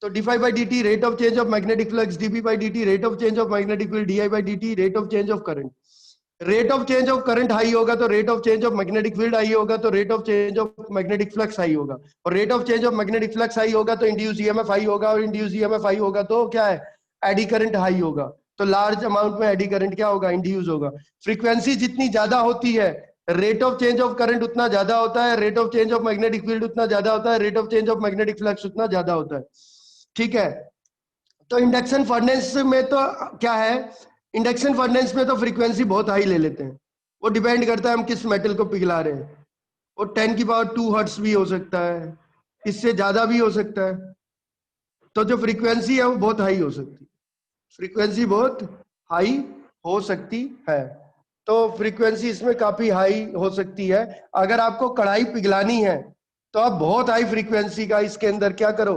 तो D five by D T rate of change of magnetic flux, D B by D T rate of change of magnetic field, D I by D T rate of change of current. Rate of change of current high होगा तो rate of change of magnetic field high होगा, तो rate of change of magnetic flux high होगा। और rate of change of magnetic flux high होगा तो induce EMF high होगा, और इंड्यूस ईएमएफ हाई होगा तो क्या है? एडी करंट हाई होगा। तो लार्ज अमाउंट में एडी करंट क्या होगा? इंड्यूस होगा। फ्रीक्वेंसी जितनी ज्यादा होती है, rate of change of current उतना ज्यादा होता है, rate of change of magnetic field उतना ज्यादा होता है, rate of change of magnetic flux उतना ज्यादा होता है। ठीक है, तो इंडक्शन फर्नेस में तो क्या है, इंडक्शन फर्नेस में तो फ्रीक्वेंसी बहुत हाई ले लेते हैं। वो डिपेंड करता है हम किस मेटल को पिघला रहे हैं। वो 10 की पावर 2 हर्ट्ज भी हो सकता है, इससे ज्यादा भी हो सकता है। तो जो फ्रीक्वेंसी है वो बहुत हाई हो सकती है, फ्रीक्वेंसी बहुत हाई हो सकती है। तो फ्रीक्वेंसी इसमें काफी हाई हो सकती है। अगर आपको कढ़ाई पिघलानी है तो आप बहुत हाई फ्रीक्वेंसी का इसके अंदर क्या करो,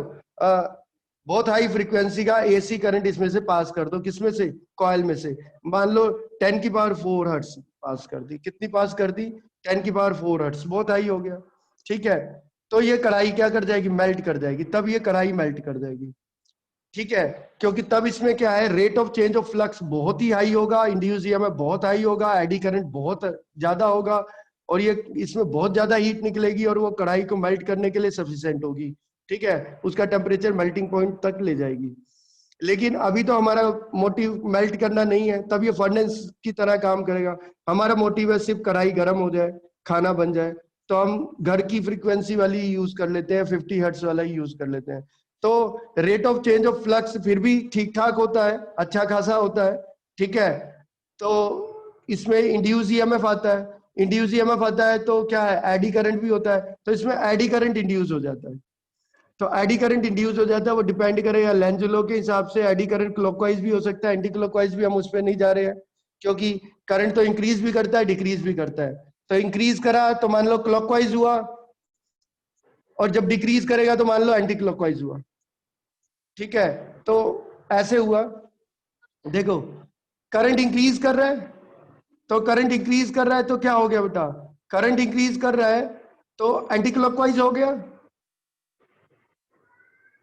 बहुत हाई फ्रीक्वेंसी का एसी करंट इसमें से पास कर दो। किसमें से? कॉइल में से। मान लो 10⁴ हर्ट्ज पास कर दी। कितनी पास कर दी? 10⁴ हर्ट्ज। बहुत हाई हो गया, ठीक है। तो ये कढ़ाई क्या कर जाएगी? मेल्ट कर जाएगी। तब ये कढ़ाई मेल्ट कर जाएगी, ठीक है। क्योंकि तब इसमें क्या है, rate of change of flux बहुत ही हाई होगा, इंड्यूस ईएमएफ बहुत हाई होगा, एडी करंट बहुत ज्यादा होगा, और ये इसमें बहुत ज्यादा हीट निकलेगी और वो कढ़ाई को मेल्ट करने के लिए सफिशिएंट होगी, ठीक है। उसका टेम्परेचर मेल्टिंग पॉइंट तक ले जाएगी। लेकिन अभी तो हमारा मोटिव मेल्ट करना नहीं है, तब ये फर्नेस की तरह काम करेगा। हमारा मोटिव है सिर्फ कढ़ाई गर्म हो जाए, खाना बन जाए। तो हम घर की फ्रीक्वेंसी वाली यूज कर लेते हैं, 50 हर्ट्ज वाला ही यूज कर लेते हैं। तो rate of change of flux फिर भी ठीक ठाक होता है, अच्छा खासा होता है, ठीक है। तो इसमें इंड्यूस ईएमएफ आता है, इंड्यूस ईएमएफ आता है तो क्या है, एडी करंट भी होता है। तो इसमें एडी करंट इंड्यूस हो जाता है। तो एडी करंट इंड्यूस हो जाता है, वो डिपेंड करेगा लेंज लॉ के हिसाब से। एडी करंट क्लॉकवाइज भी हो सकता है, एंटी क्लॉकवाइज भी, हम उस पर नहीं जा रहे हैं, क्योंकि करंट तो इंक्रीज भी करता है, डिक्रीज भी करता है। तो इंक्रीज करा तो मान लो क्लॉकवाइज हुआ, और जब डिक्रीज करेगा तो मान लो एंटी क्लॉकवाइज हुआ, ठीक है। तो ऐसे हुआ, देखो करंट इंक्रीज कर रहा है, तो करंट इंक्रीज कर रहा है तो क्या हो गया बेटा, करंट इंक्रीज कर रहा है तो एंटी क्लॉकवाइज हो गया,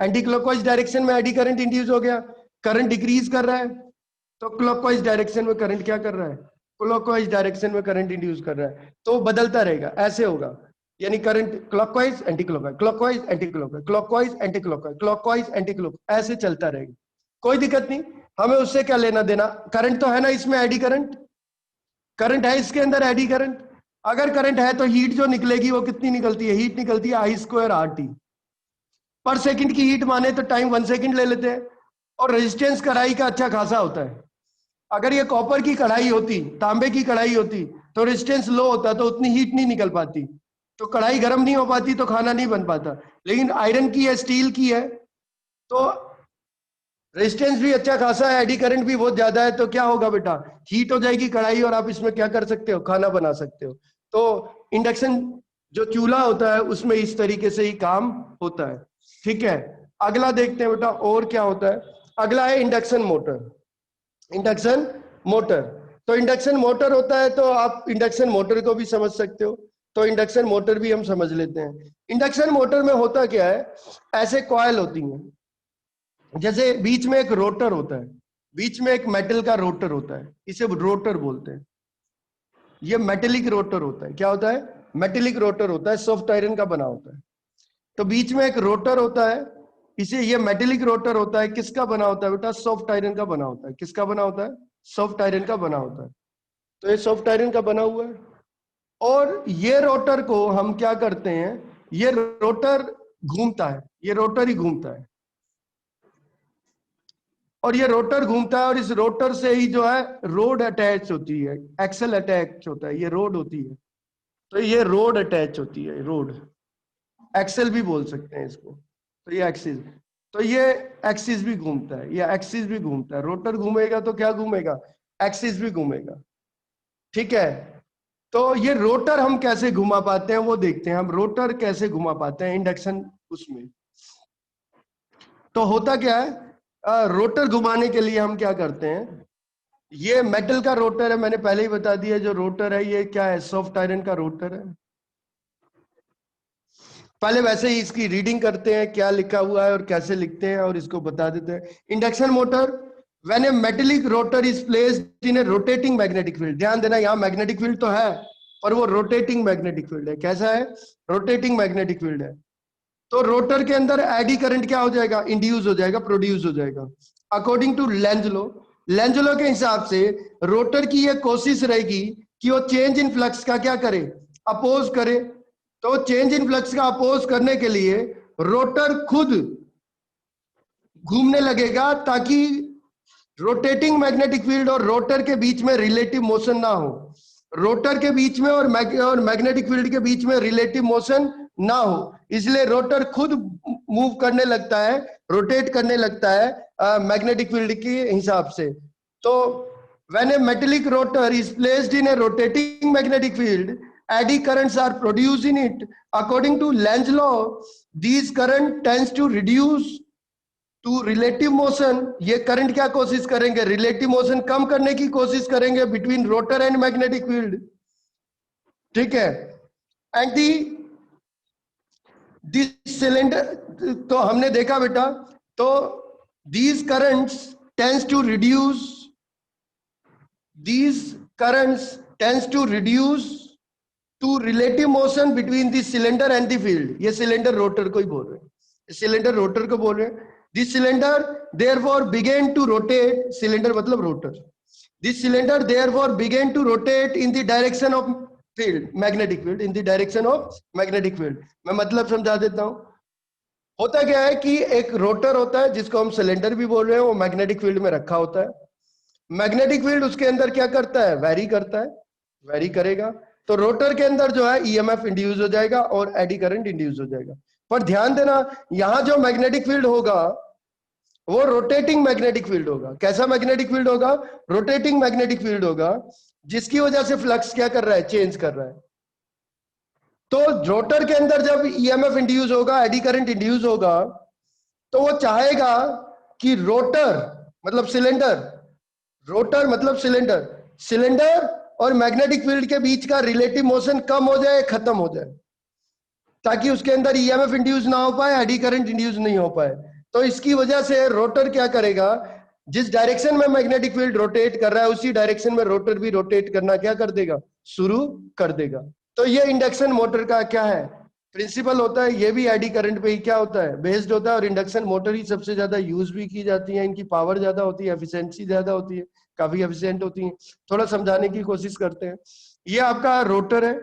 एंटी क्लॉकवाइज डायरेक्शन में एडी करंट इंड्यूस हो गया। करंट डिक्रीज कर रहा है तो क्लॉकवाइज डायरेक्शन में करंट क्या कर रहा है, क्लॉकवाइज डायरेक्शन में करंट इंड्यूस कर रहा है। तो बदलता रहेगा, ऐसे होगा, यानी current clockwise anti clockwise, clockwise anti clockwise, clockwise anti clockwise, clockwise anti clockwise, ऐसे चलता रहेगा। कोई दिक्कत नहीं, हमें उससे क्या लेना देना। करंट तो है ना इसमें, एडी करंट, करंट है इसके अंदर एडी करंट। अगर करंट है तो हीट जो निकलेगी वो कितनी निकलती है, हीट निकलती है I²RT पर सेकंड की हीट माने तो टाइम 1 सेकंड ले लेते हैं। और रेजिस्टेंस कढ़ाई का अच्छा खासा होता है। अगर ये कॉपर की कढ़ाई होती, तांबे की कढ़ाई होती, तो रेजिस्टेंस लो होता, तो उतनी हीट नहीं निकल पाती, तो कढ़ाई गर्म नहीं हो पाती, तो खाना नहीं बन पाता। लेकिन आयरन की है, स्टील की है, तो रेजिस्टेंस भी अच्छा खासा है, एडी करंट भी बहुत ज्यादा है, तो क्या होगा बेटा, हीट हो जाएगी कढ़ाई और आप इसमें क्या कर सकते हो, खाना बना सकते हो। तो इंडक्शन जो चूल्हा होता है उसमें इस तरीके से ही काम होता है, ठीक है। अगला देखते हैं बेटा और क्या होता है। अगला है इंडक्शन मोटर। इंडक्शन मोटर, तो इंडक्शन मोटर होता है तो आप इंडक्शन मोटर को भी समझ सकते हो, तो इंडक्शन मोटर भी हम समझ लेते हैं। इंडक्शन मोटर में होता क्या है, ऐसे कॉइल होती हैं, जैसे बीच में एक रोटर होता है, बीच में एक मेटल का रोटर होता है, इसे रोटर बोलते हैं। ये मेटेलिक रोटर होता है, क्या होता है, मेटेलिक रोटर होता है, सॉफ्ट आयरन का बना होता है। तो बीच में एक रोटर होता है, इसे, ये मेटेलिक रोटर होता है, किसका बना होता है बेटा, सॉफ्ट आयरन का बना होता है। किसका बना होता है, सॉफ्ट आयरन का बना होता है। तो ये सॉफ्ट आयरन का बना हुआ है, और ये रोटर को हम क्या करते हैं, ये रोटर घूमता है, ये रोटर ही घूमता है, और ये रोटर घूमता है, और इस रोटर से ही जो है रोड अटैच होती है, एक्सल अटैच होता है, ये रोड होती है। तो ये रोड अटैच होती है, रोड, एक्सेल भी बोल सकते हैं इसको। तो ये एक्सिस, तो ये एक्सिस भी घूमता है, ये एक्सिस भी घूमता है। रोटर घूमेगा तो क्या घूमेगा, एक्सिस भी घूमेगा, ठीक है। तो ये रोटर हम कैसे घुमा पाते हैं वो देखते हैं, हम रोटर कैसे घुमा पाते हैं इंडक्शन उसमें। तो होता क्या है, रोटर घुमाने के लिए हम क्या करते हैं, ये मेटल का रोटर है, मैंने पहले ही बता दिया, जो रोटर है ये क्या है, सॉफ्ट आयरन का रोटर है। पहले वैसे ही इसकी रीडिंग करते हैं, क्या लिखा हुआ है और कैसे लिखते हैं, और इसको बता देते हैं। Induction motor, when a metallic rotor is placed in A rotating magnetic field, ध्यान देना यहाँ मैग्नेटिक फील्ड तो है पर वो रोटेटिंग मैग्नेटिक फील्ड है। कैसा है, रोटेटिंग मैग्नेटिक फील्ड है। तो रोटर के अंदर एडी करंट क्या हो जाएगा, इंड्यूस हो जाएगा, प्रोड्यूस हो जाएगा। According to Lenz law, Lenz law के हिसाब से रोटर की यह कोशिश रहेगी कि वो चेंज इन फ्लक्स का क्या करे, अपोज करे। तो चेंज इन फ्लक्स का अपोज करने के लिए रोटर खुद घूमने लगेगा, ताकि रोटेटिंग मैग्नेटिक फील्ड और रोटर के बीच में रिलेटिव मोशन ना हो, रोटर के बीच में और मैग्नेटिक फील्ड के बीच में रिलेटिव मोशन ना हो। इसलिए रोटर खुद मूव करने लगता है, रोटेट करने लगता है मैग्नेटिक फील्ड के हिसाब से। तो when a metallic rotor is placed in A rotating magnetic field, eddy currents are produced in it. According to Lenz law, these current tends to reduce to relative motion. ये current क्या कोशिश करेंगे, relative motion कम करने की कोशिश करेंगे between rotor and magnetic field, ठीक है। एंड दिस सिलेंडर, तो हमने देखा बेटा, तो these currents tends to reduce, these currents tends to reduce to relative motion between the cylinder and the field. ये सिलेंडर रोटर को ही बोल रहे हैं, सिलेंडर रोटर को बोल रहे हैं। This cylinder therefore began to rotate, cylinder मतलब rotor, this cylinder therefore began to rotate in the direction of field, magnetic field, in the direction of magnetic field. मैं मतलब समझा देता हूं। होता क्या है कि एक रोटर होता है जिसको हम सिलेंडर भी बोल रहे हैं, वो मैग्नेटिक फील्ड में रखा होता है। मैग्नेटिक फील्ड उसके अंदर क्या करता है, वेरी करता है, वेरी करेगा, तो रोटर के अंदर जो है ईएमएफ इंड्यूस हो जाएगा और एडी करंट इंड्यूस हो जाएगा। पर ध्यान देना, यहां जो मैग्नेटिक फील्ड होगा वो रोटेटिंग मैग्नेटिक फील्ड होगा। कैसा मैग्नेटिक फील्ड होगा, रोटेटिंग मैग्नेटिक फील्ड होगा, जिसकी वजह से फ्लक्स क्या कर रहा है, चेंज कर रहा है। तो रोटर के अंदर जब ईएमएफ इंड्यूस होगा, एडी करंट इंड्यूस होगा, तो वो चाहेगा कि रोटर मतलब सिलेंडर, रोटर मतलब सिलेंडर, सिलेंडर और मैग्नेटिक फील्ड के बीच का रिलेटिव मोशन कम हो जाए, खत्म हो जाए, ताकि उसके अंदर ईएमएफ इंड्यूस ना हो पाए, एडी करंट इंड्यूस नहीं हो पाए। तो इसकी वजह से रोटर क्या करेगा, जिस डायरेक्शन में मैग्नेटिक फील्ड रोटेट कर रहा है उसी डायरेक्शन में रोटर भी रोटेट करना क्या कर देगा, शुरू कर देगा। तो ये इंडक्शन मोटर का क्या है, प्रिंसिपल होता है। ये भी एडी करंट पे ही क्या होता है, बेस्ड होता है। और इंडक्शन मोटर ही सबसे ज्यादा यूज भी की जाती है, इनकी पावर ज्यादा होती है, एफिशिएंसी ज्यादा होती है, काफी एफिशिएंट होती है। थोड़ा समझाने की कोशिश करते हैं। ये आपका रोटर है,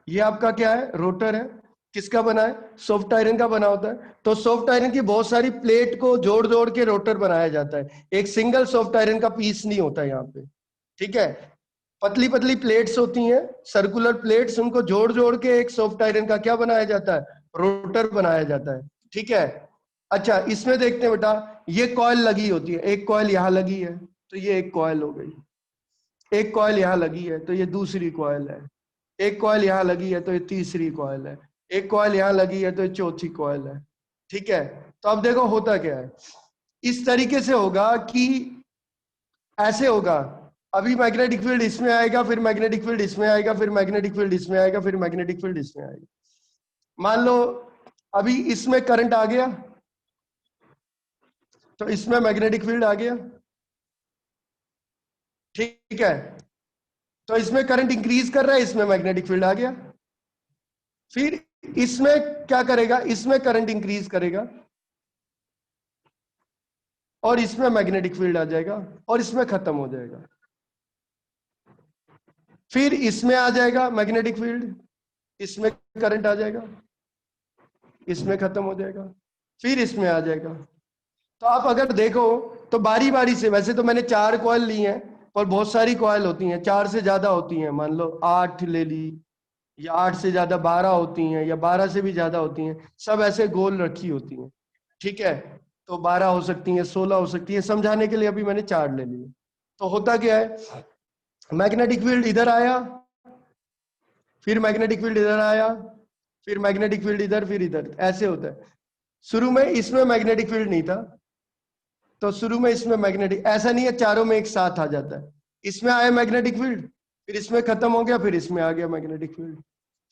ये आपका क्या है, रोटर है। किसका बना है, सॉफ्ट आयरन का बना होता है। तो सॉफ्ट आयरन की बहुत सारी प्लेट को जोड़ जोड़ के रोटर बनाया जाता है, एक सिंगल सॉफ्ट आयरन का पीस नहीं होता यहाँ पे, ठीक है। पतली पतली प्लेट्स होती हैं, सर्कुलर प्लेट्स, उनको जोड़ जोड़ के एक सॉफ्ट आयरन का क्या बनाया जाता है, रोटर बनाया जाता है, ठीक है। अच्छा, इसमें देखते हैं बेटा, ये कॉइल लगी होती है, एक कॉइल यहाँ लगी है तो ये एक कॉइल हो गई, एक कॉइल यहाँ लगी है तो ये दूसरी कॉइल है, एक कॉइल यहाँ लगी है तो ये तीसरी कॉइल है, एक कॉइल यहाँ लगी है तो ये चौथी कॉइल है, ठीक है। तो अब देखो होता क्या है, इस तरीके से होगा कि ऐसे होगा, अभी मैग्नेटिक फील्ड इसमें आएगा, फिर मैग्नेटिक फील्ड इसमें आएगा, फिर मैग्नेटिक फील्ड इसमें आएगा, फिर मैग्नेटिक फील्ड इसमें आएगा। मान लो अभी इसमें करंट आ गया तो इसमें मैग्नेटिक फील्ड आ गया, ठीक है। तो इसमें करंट इंक्रीज कर रहा है, इसमें मैग्नेटिक फील्ड आ गया। फिर इसमें क्या करेगा, इसमें करंट इंक्रीज करेगा और इसमें मैग्नेटिक फील्ड आ जाएगा और इसमें खत्म हो जाएगा। फिर इसमें आ जाएगा मैग्नेटिक फील्ड, इसमें करंट आ जाएगा, इसमें खत्म हो जाएगा, फिर इसमें आ जाएगा। तो आप अगर देखो तो बारी बारी से, वैसे तो मैंने 4 कॉइल ली हैं और बहुत सारी कॉइल होती हैं, 4 से ज्यादा होती हैं, मान लो 8 ले ली, या 8 से ज्यादा 12 होती हैं, या 12 से भी ज्यादा होती हैं, सब ऐसे गोल रखी होती हैं, ठीक है। तो 12 हो सकती हैं, 16 हो सकती है, समझाने के लिए अभी मैंने 4 ले लिए। तो होता क्या है, मैग्नेटिक फील्ड इधर आया, फिर मैग्नेटिक फील्ड इधर आया, फिर मैग्नेटिक फील्ड इधर, फिर इधर, ऐसे होता है। शुरू में इसमें मैग्नेटिक फील्ड नहीं था, तो शुरू में इसमें मैग्नेटिक, ऐसा नहीं है चारों में एक साथ आ जाता है। इसमें आया मैग्नेटिक फील्ड, फिर इसमें खत्म हो गया, फिर इसमें आ गया मैग्नेटिक फील्ड,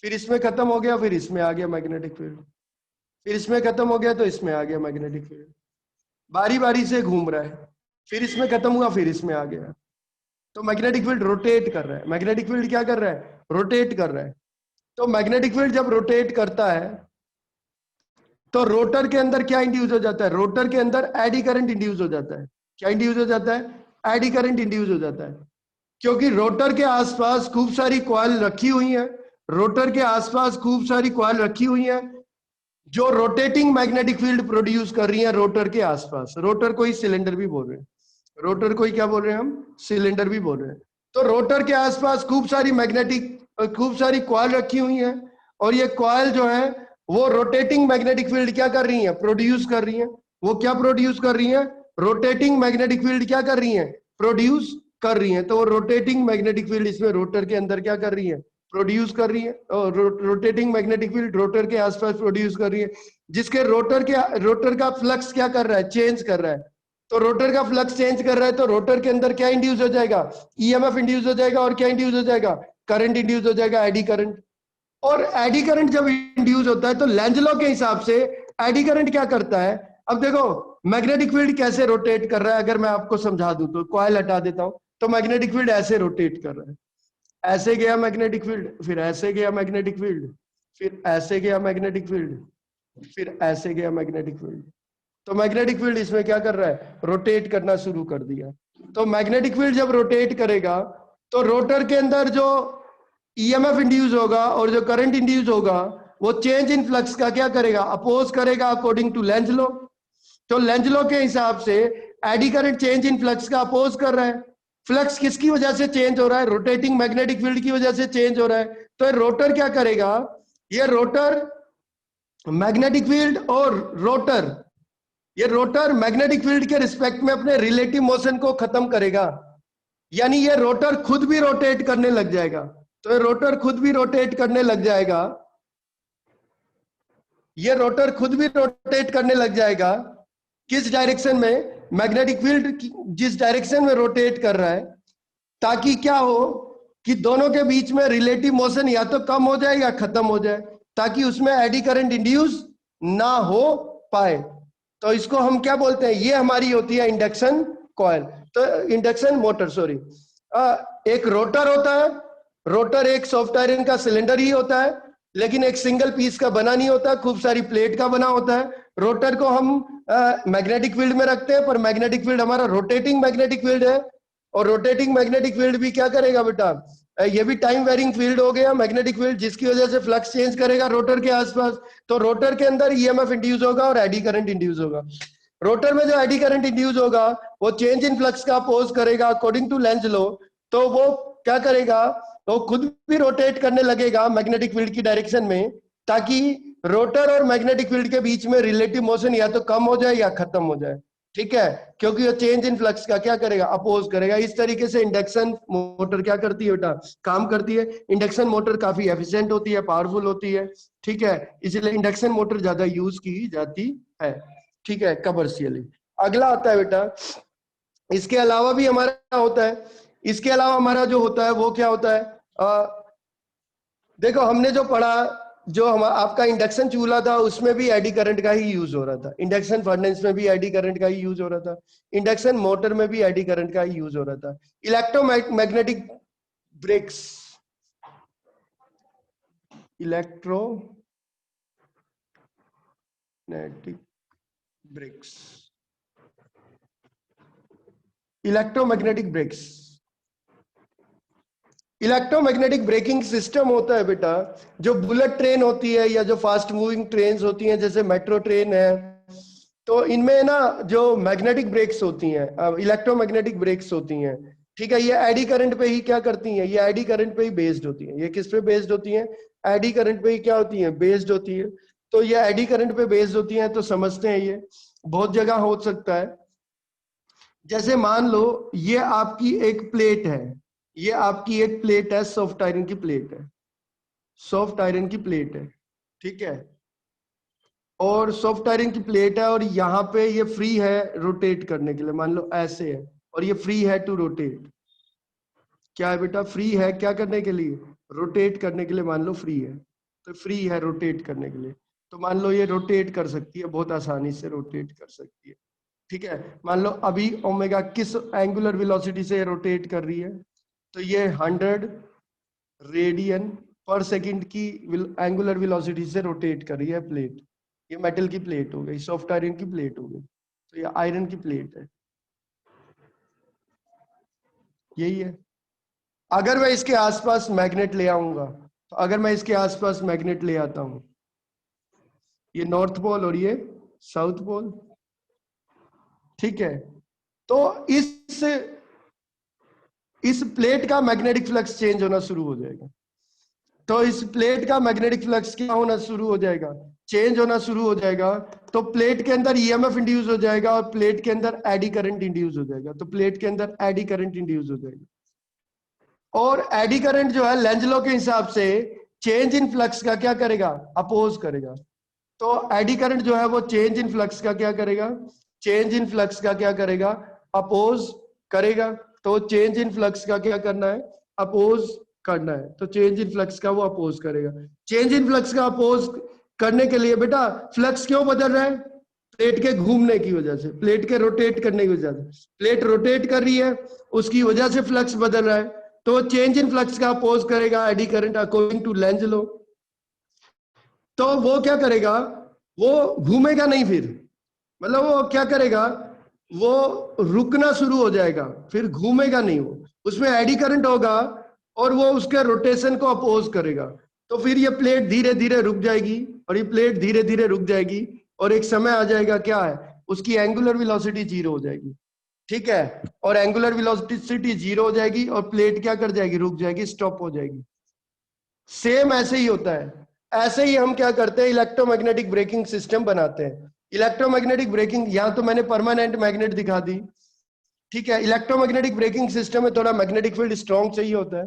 फिर इसमें खत्म हो गया, फिर इसमें आ गया मैग्नेटिक फील्ड, फिर इसमें खत्म हो गया तो इसमें आ गया मैग्नेटिक फील्ड। बारी बारी से घूम रहा है, फिर इसमें खत्म हुआ, फिर इसमें आ गया। तो मैग्नेटिक फील्ड रोटेट कर रहा है, मैग्नेटिक फील्ड क्या कर रहा है, रोटेट कर रहा है। तो मैग्नेटिक फील्ड जब रोटेट करता है तो रोटर के अंदर क्या इंड्यूस हो जाता है, रोटर के अंदर एडी करंट इंड्यूस हो जाता है। क्या इंड्यूस हो जाता है, एडी करंट इंड्यूस हो जाता है, क्योंकि रोटर के आसपास खूब सारी कॉइल रखी हुई है, रोटर के आसपास खूब सारी कॉइल रखी हुई है जो रोटेटिंग मैग्नेटिक फील्ड प्रोड्यूस कर रही है रोटर के आसपास। रोटर को ही सिलेंडर भी बोल रहे हैं, रोटर को ही क्या बोल रहे हैं हम, सिलेंडर भी बोल रहे हैं। तो रोटर के आसपास खूब सारी कॉइल रखी हुई है, और ये कॉइल जो है वो रोटेटिंग मैग्नेटिक फील्ड क्या कर रही है, प्रोड्यूस कर रही है। वो क्या प्रोड्यूस कर रही है, रोटेटिंग मैग्नेटिक फील्ड क्या कर रही है, प्रोड्यूस कर रही हैं, तो वो रोटेटिंग मैग्नेटिक फील्ड इसमें रोटर के अंदर क्या कर रही है, प्रोड्यूस कर रही है। और रोटेटिंग मैग्नेटिक फील्ड रोटर के आसपास प्रोड्यूस कर रही है, जिसके रोटर का फ्लक्स क्या कर रहा है, चेंज कर रहा है। तो रोटर का फ्लक्स चेंज कर रहा है, तो रोटर के अंदर क्या इंड्यूस हो जाएगा, ईएमएफ इंड्यूस हो जाएगा, और क्या इंड्यूस हो जाएगा, करंट इंड्यूस हो जाएगा, एडी करंट। और एडी करंट जब इंड्यूस होता है तो लेंज लॉ के हिसाब से एडी करंट क्या करता है, अब देखो मैग्नेटिक फील्ड कैसे रोटेट कर रहा है, अगर मैं आपको समझा दूं तो कॉइल हटा देता हूं, तो मैग्नेटिक फील्ड ऐसे रोटेट कर रहा है, ऐसे गया मैग्नेटिक फील्ड, फिर ऐसे गया मैग्नेटिक फील्ड, फिर ऐसे गया मैग्नेटिक फील्ड, फिर ऐसे गया मैग्नेटिक फील्ड। तो मैग्नेटिक फील्ड इसमें क्या कर रहा है, रोटेट करना शुरू कर दिया। तो मैग्नेटिक फील्ड जब रोटेट करेगा तो रोटर के अंदर जो ईएमएफ इंड्यूस होगा और जो करंट इंड्यूस होगा वो चेंज इन फ्लक्स का क्या करेगा, अपोज करेगा अकॉर्डिंग टू लेंज लॉ। तो लेंज लॉ के हिसाब से eddy current change in flux का अपोज कर रहा है। फ्लक्स किसकी वजह से चेंज हो रहा है, रोटेटिंग मैग्नेटिक फील्ड की वजह से चेंज हो रहा है। तो रोटर क्या करेगा, ये रोटर मैग्नेटिक फील्ड और रोटर मैग्नेटिक फील्ड के रिस्पेक्ट में अपने रिलेटिव मोशन को खत्म करेगा, यानी ये रोटर खुद भी रोटेट करने लग जाएगा। तो ये रोटर खुद भी रोटेट करने लग जाएगा, ये रोटर खुद भी रोटेट करने लग जाएगा। किस डायरेक्शन में, मैग्नेटिक फील्ड जिस डायरेक्शन में रोटेट कर रहा है, ताकि क्या हो कि दोनों के बीच में रिलेटिव मोशन या तो कम हो जाए या खत्म हो जाए, ताकि उसमें एडी करंट इंड्यूस ना हो पाए। तो इसको हम क्या बोलते हैं, ये हमारी होती है इंडक्शन कॉइल, तो इंडक्शन मोटर सॉरी। एक रोटर होता है, रोटर एक सॉफ्ट आयरन का सिलेंडर ही होता है, लेकिन एक सिंगल पीस का बना नहीं होता, खूब सारी प्लेट का बना होता है। रोटर को हम मैग्नेटिक फील्ड में रखते हैं, पर मैग्नेटिक फील्ड हमारा रोटेटिंग मैग्नेटिक फील्ड है, और रोटेटिंग मैग्नेटिक फील्ड भी क्या करेगा बेटा, ये भी टाइम वेरिंग फील्ड हो गया मैग्नेटिक फील्ड, जिसकी वजह से फ्लक्स चेंज करेगा रोटर के आसपास। तो रोटर के अंदर ईएमएफ इंड्यूस होगा और एडी करंट इंड्यूस होगा। रोटर में जो एडी करंट इंड्यूस होगा वो चेंज इन फ्लक्स का अपोज करेगा अकॉर्डिंग टू लेंज लॉ। तो वो क्या करेगा, तो खुद भी रोटेट करने लगेगा मैग्नेटिक फील्ड की डायरेक्शन में, ताकि रोटर और मैग्नेटिक फील्ड के बीच में रिलेटिव मोशन या तो कम हो जाए या खत्म हो जाए, ठीक है, क्योंकि वो चेंज इन फ्लक्स का क्या करेगा, अपोज करेगा। इस तरीके से इंडक्शन मोटर क्या करती है बेटा, काम करती है। इंडक्शन मोटर काफी एफिशिएंट होती है, पावरफुल होती है, ठीक है, इसलिए इंडक्शन मोटर ज्यादा यूज की जाती है, ठीक है, कमर्शियली। अगला आता है बेटा, इसके अलावा भी हमारा होता है, इसके अलावा हमारा जो होता है वो क्या होता है, देखो हमने जो पढ़ा, जो हम आपका इंडक्शन चूल्हा था उसमें भी एडी करंट का ही यूज हो रहा था, इंडक्शन फर्नेस में भी एडी करंट का ही यूज हो रहा था, इंडक्शन मोटर में भी एडी करंट का ही यूज हो रहा था। Electromagnetic brakes, electromagnetic brakes, electromagnetic brakes, electromagnetic braking system होता है बेटा, जो बुलेट ट्रेन होती है या जो फास्ट मूविंग ट्रेन होती हैं, जैसे मेट्रो ट्रेन है, तो इनमें ना जो मैग्नेटिक ब्रेक्स होती हैं, इलेक्ट्रोमैग्नेटिक ब्रेक्स होती हैं, ठीक है, ये एडी करंट पे ही क्या करती हैं, ये एडी करंट पे ही बेस्ड होती हैं। ये किस पे बेस्ड होती हैं, एडी करंट पे ही क्या होती हैं, बेस्ड होती है। तो ये एडी करंट पे बेस्ड होती हैं, तो समझते हैं ये बहुत जगह हो सकता है। जैसे मान लो ये आपकी एक प्लेट है, ये आपकी एक प्लेट है, सॉफ्ट आयरन की प्लेट है, सॉफ्ट आयरन की प्लेट है, ठीक है, और सॉफ्ट आयरन की प्लेट है, और यहाँ पे ये फ्री है रोटेट करने के लिए, मान लो ऐसे है, और ये फ्री है टू रोटेट। क्या है बेटा, फ्री है क्या करने के लिए, रोटेट करने के लिए, मान लो फ्री है, तो फ्री है रोटेट करने के लिए। तो मान लो ये रोटेट कर सकती है, बहुत आसानी से रोटेट कर सकती है, ठीक है। मान लो अभी ओमेगा किस एंगुलर वेलोसिटी से रोटेट कर रही है, तो ये 100 रेडियन पर सेकंड की एंगुलर वेलोसिटी से रोटेट कर रही है प्लेट। ये मेटल की प्लेट हो गई, सॉफ्ट आयरन की प्लेट हो गई, तो ये आयरन की प्लेट है, यही है। अगर मैं इसके आसपास मैग्नेट ले आऊंगा, तो अगर मैं इसके आसपास मैग्नेट ले आता हूं, ये नॉर्थ पोल और ये साउथ पोल, ठीक है, तो इस प्लेट का मैग्नेटिक फ्लक्स चेंज होना शुरू हो जाएगा। तो इस प्लेट का मैग्नेटिक फ्लक्स क्या होना शुरू हो जाएगा, चेंज होना शुरू हो जाएगा तो प्लेट के अंदर ईएमएफ इंड्यूस हो जाएगा और प्लेट के अंदर एडी करंट इंड्यूस हो जाएगा। तो प्लेट के अंदर एडी करंट इंड्यूस हो जाएगा और एडी करंट जो है लेंज लॉ के हिसाब से चेंज इन फ्लक्स का क्या करेगा, अपोज करेगा। तो एडी करंट जो है वो चेंज इन फ्लक्स का क्या करेगा, चेंज इन फ्लक्स का क्या करेगा, अपोज करेगा। तो चेंज इन फ्लक्स का क्या करना है, अपोज करना है। तो चेंज इन फ्लक्स का वो अपोज करेगा। चेंज इन फ्लक्स का अपोज करने के लिए बेटा फ्लक्स क्यों बदल रहा है, प्लेट के घूमने की वजह से, प्लेट के रोटेट करने की वजह से। प्लेट रोटेट कर रही है उसकी वजह से फ्लक्स बदल रहा है। तो चेंज इन फ्लक्स का अपोज करेगा eddy current according to Lenz law. तो वो क्या करेगा, वो घूमेगा नहीं, फिर मतलब वो क्या करेगा, वो रुकना शुरू हो जाएगा, फिर घूमेगा नहीं, वो उसमें एडी करंट होगा और वो उसके रोटेशन को अपोज करेगा। तो फिर ये प्लेट धीरे धीरे रुक जाएगी और ये प्लेट धीरे धीरे रुक जाएगी और एक समय आ जाएगा क्या है, उसकी एंगुलर वेलोसिटी 0 हो जाएगी। ठीक है, और एंगुलर वेलोसिटी 0 हो जाएगी और प्लेट क्या कर जाएगी, रुक जाएगी, स्टॉप हो जाएगी। सेम ऐसे ही होता है। ऐसे ही हम क्या करते हैं, इलेक्ट्रोमैग्नेटिक ब्रेकिंग सिस्टम बनाते हैं। इलेक्ट्रोमैग्नेटिक ब्रेकिंग, यहां तो मैंने परमानेंट मैग्नेट दिखा दी। ठीक है, इलेक्ट्रोमैग्नेटिक ब्रेकिंग सिस्टम में थोड़ा मैग्नेटिक फील्ड स्ट्रॉन्ग चाहिए होता है,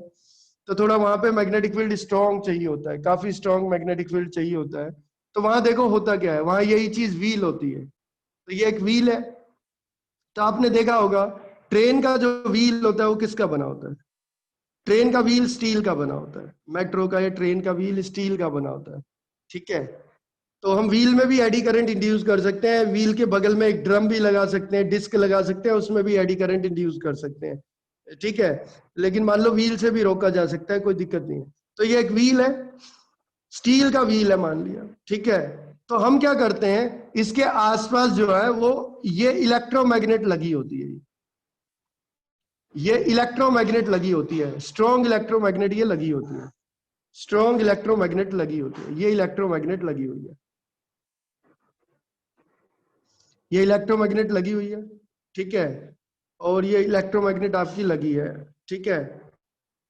तो थोड़ा वहां पे मैग्नेटिक फील्ड स्ट्रॉन्ग चाहिए होता है, काफी स्ट्रॉन्ग मैग्नेटिक फील्ड चाहिए होता है। तो वहां देखो होता क्या है, वहां यही चीज व्हील होती है। तो ये एक व्हील है। तो आपने देखा होगा ट्रेन का जो व्हील होता है वो किसका बना होता है, ट्रेन का व्हील स्टील का बना होता है। मेट्रो का या ट्रेन का व्हील स्टील का बना होता है। ठीक है, तो हम व्हील में भी एडी करंट इंड्यूस कर सकते हैं। व्हील के बगल में एक ड्रम भी लगा सकते हैं, डिस्क लगा सकते हैं, उसमें भी एडी करंट इंड्यूस कर सकते हैं। ठीक है, लेकिन मान लो व्हील से भी रोका जा सकता है, कोई दिक्कत नहीं है। तो ये एक व्हील है, स्टील का व्हील है मान लिया। ठीक है, तो हम क्या करते हैं, इसके आसपास जो है वो ये इलेक्ट्रोमैग्नेट लगी होती है, ये इलेक्ट्रोमैग्नेट लगी होती है, स्ट्रॉन्ग इलेक्ट्रोमैग्नेट ये लगी होती है, स्ट्रॉन्ग इलेक्ट्रोमैग्नेट लगी होती है। ये इलेक्ट्रोमैग्नेट लगी हुई है, ये इलेक्ट्रोमैग्नेट लगी हुई है। ठीक है, और ये इलेक्ट्रोमैग्नेट आपकी लगी है। ठीक है,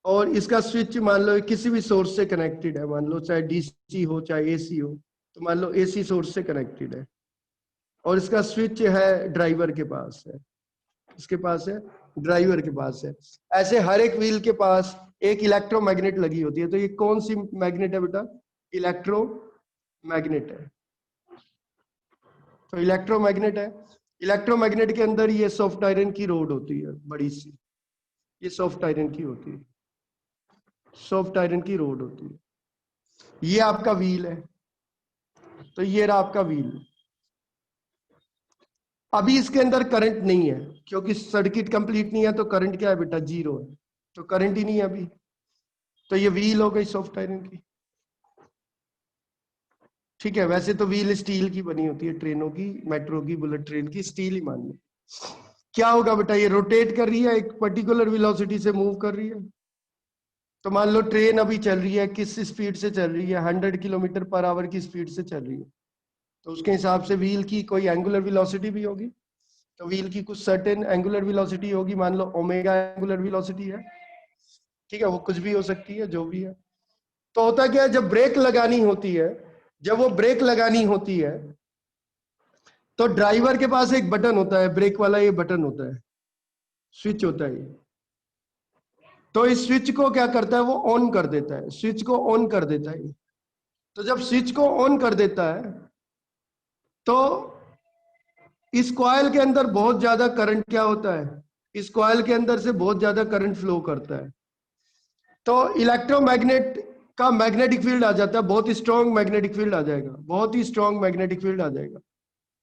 और इसका स्विच मान लो किसी भी सोर्स से कनेक्टेड है, मान लो चाहे डीसी हो चाहे एसी हो, तो मान लो एसी सोर्स से कनेक्टेड है और इसका स्विच है ड्राइवर के पास है, इसके पास है, ड्राइवर के पास है। ऐसे हर एक व्हील के पास एक इलेक्ट्रोमैग्नेट लगी होती है। तो ये कौन सी मैग्नेट है बेटा, इलेक्ट्रोमैग्नेट है। तो इलेक्ट्रोमैग्नेट है, इलेक्ट्रोमैग्नेट के अंदर ये सॉफ्ट आयरन की रोड होती है बड़ी सी, ये सॉफ्ट आयरन की होती है, सॉफ्ट आयरन की रोड होती है। ये आपका व्हील है, तो ये रहा आपका व्हील। अभी इसके अंदर करंट नहीं है क्योंकि सर्किट कंप्लीट नहीं है, तो करंट क्या है बेटा, 0 है, तो करंट ही नहीं है अभी। तो ये व्हील हो गई सॉफ्ट आयरन की। ठीक है, वैसे तो व्हील स्टील की बनी होती है, ट्रेनों की, मेट्रो की, बुलेट ट्रेन की स्टील ही मान लो। क्या होगा बेटा, ये रोटेट कर रही है, एक पर्टिकुलर वेलोसिटी से मूव कर रही है। तो मान लो ट्रेन अभी चल रही है, किस स्पीड से चल रही है, 100 किलोमीटर पर आवर की स्पीड से चल रही है। तो उसके हिसाब से व्हील की कोई एंगुलर वेलोसिटी भी होगी। तो व्हील की कुछ सर्टेन एंगुलर वेलोसिटी होगी, मान लो ओमेगा एंगुलर वेलोसिटी है। ठीक है, वो कुछ भी हो सकती है, जो भी है। तो होता क्या है, जब ब्रेक लगानी होती है, जब वो ब्रेक लगानी होती है तो ड्राइवर के पास एक बटन होता है, ब्रेक वाला ये बटन होता है, स्विच होता है ये। तो इस स्विच को क्या करता है, वो ऑन कर देता है, स्विच को ऑन कर देता है। तो जब स्विच को ऑन कर देता है तो इस कॉइल के अंदर बहुत ज्यादा करंट क्या होता है, इस कॉइल के अंदर से बहुत ज्यादा करंट फ्लो करता है। तो इलेक्ट्रोमैग्नेट का मैग्नेटिक फील्ड आ जाता है, बहुत ही स्ट्रॉन्ग मैग्नेटिक फील्ड आ जाएगा, बहुत ही स्ट्रॉन्ग मैग्नेटिक फील्ड आ जाएगा।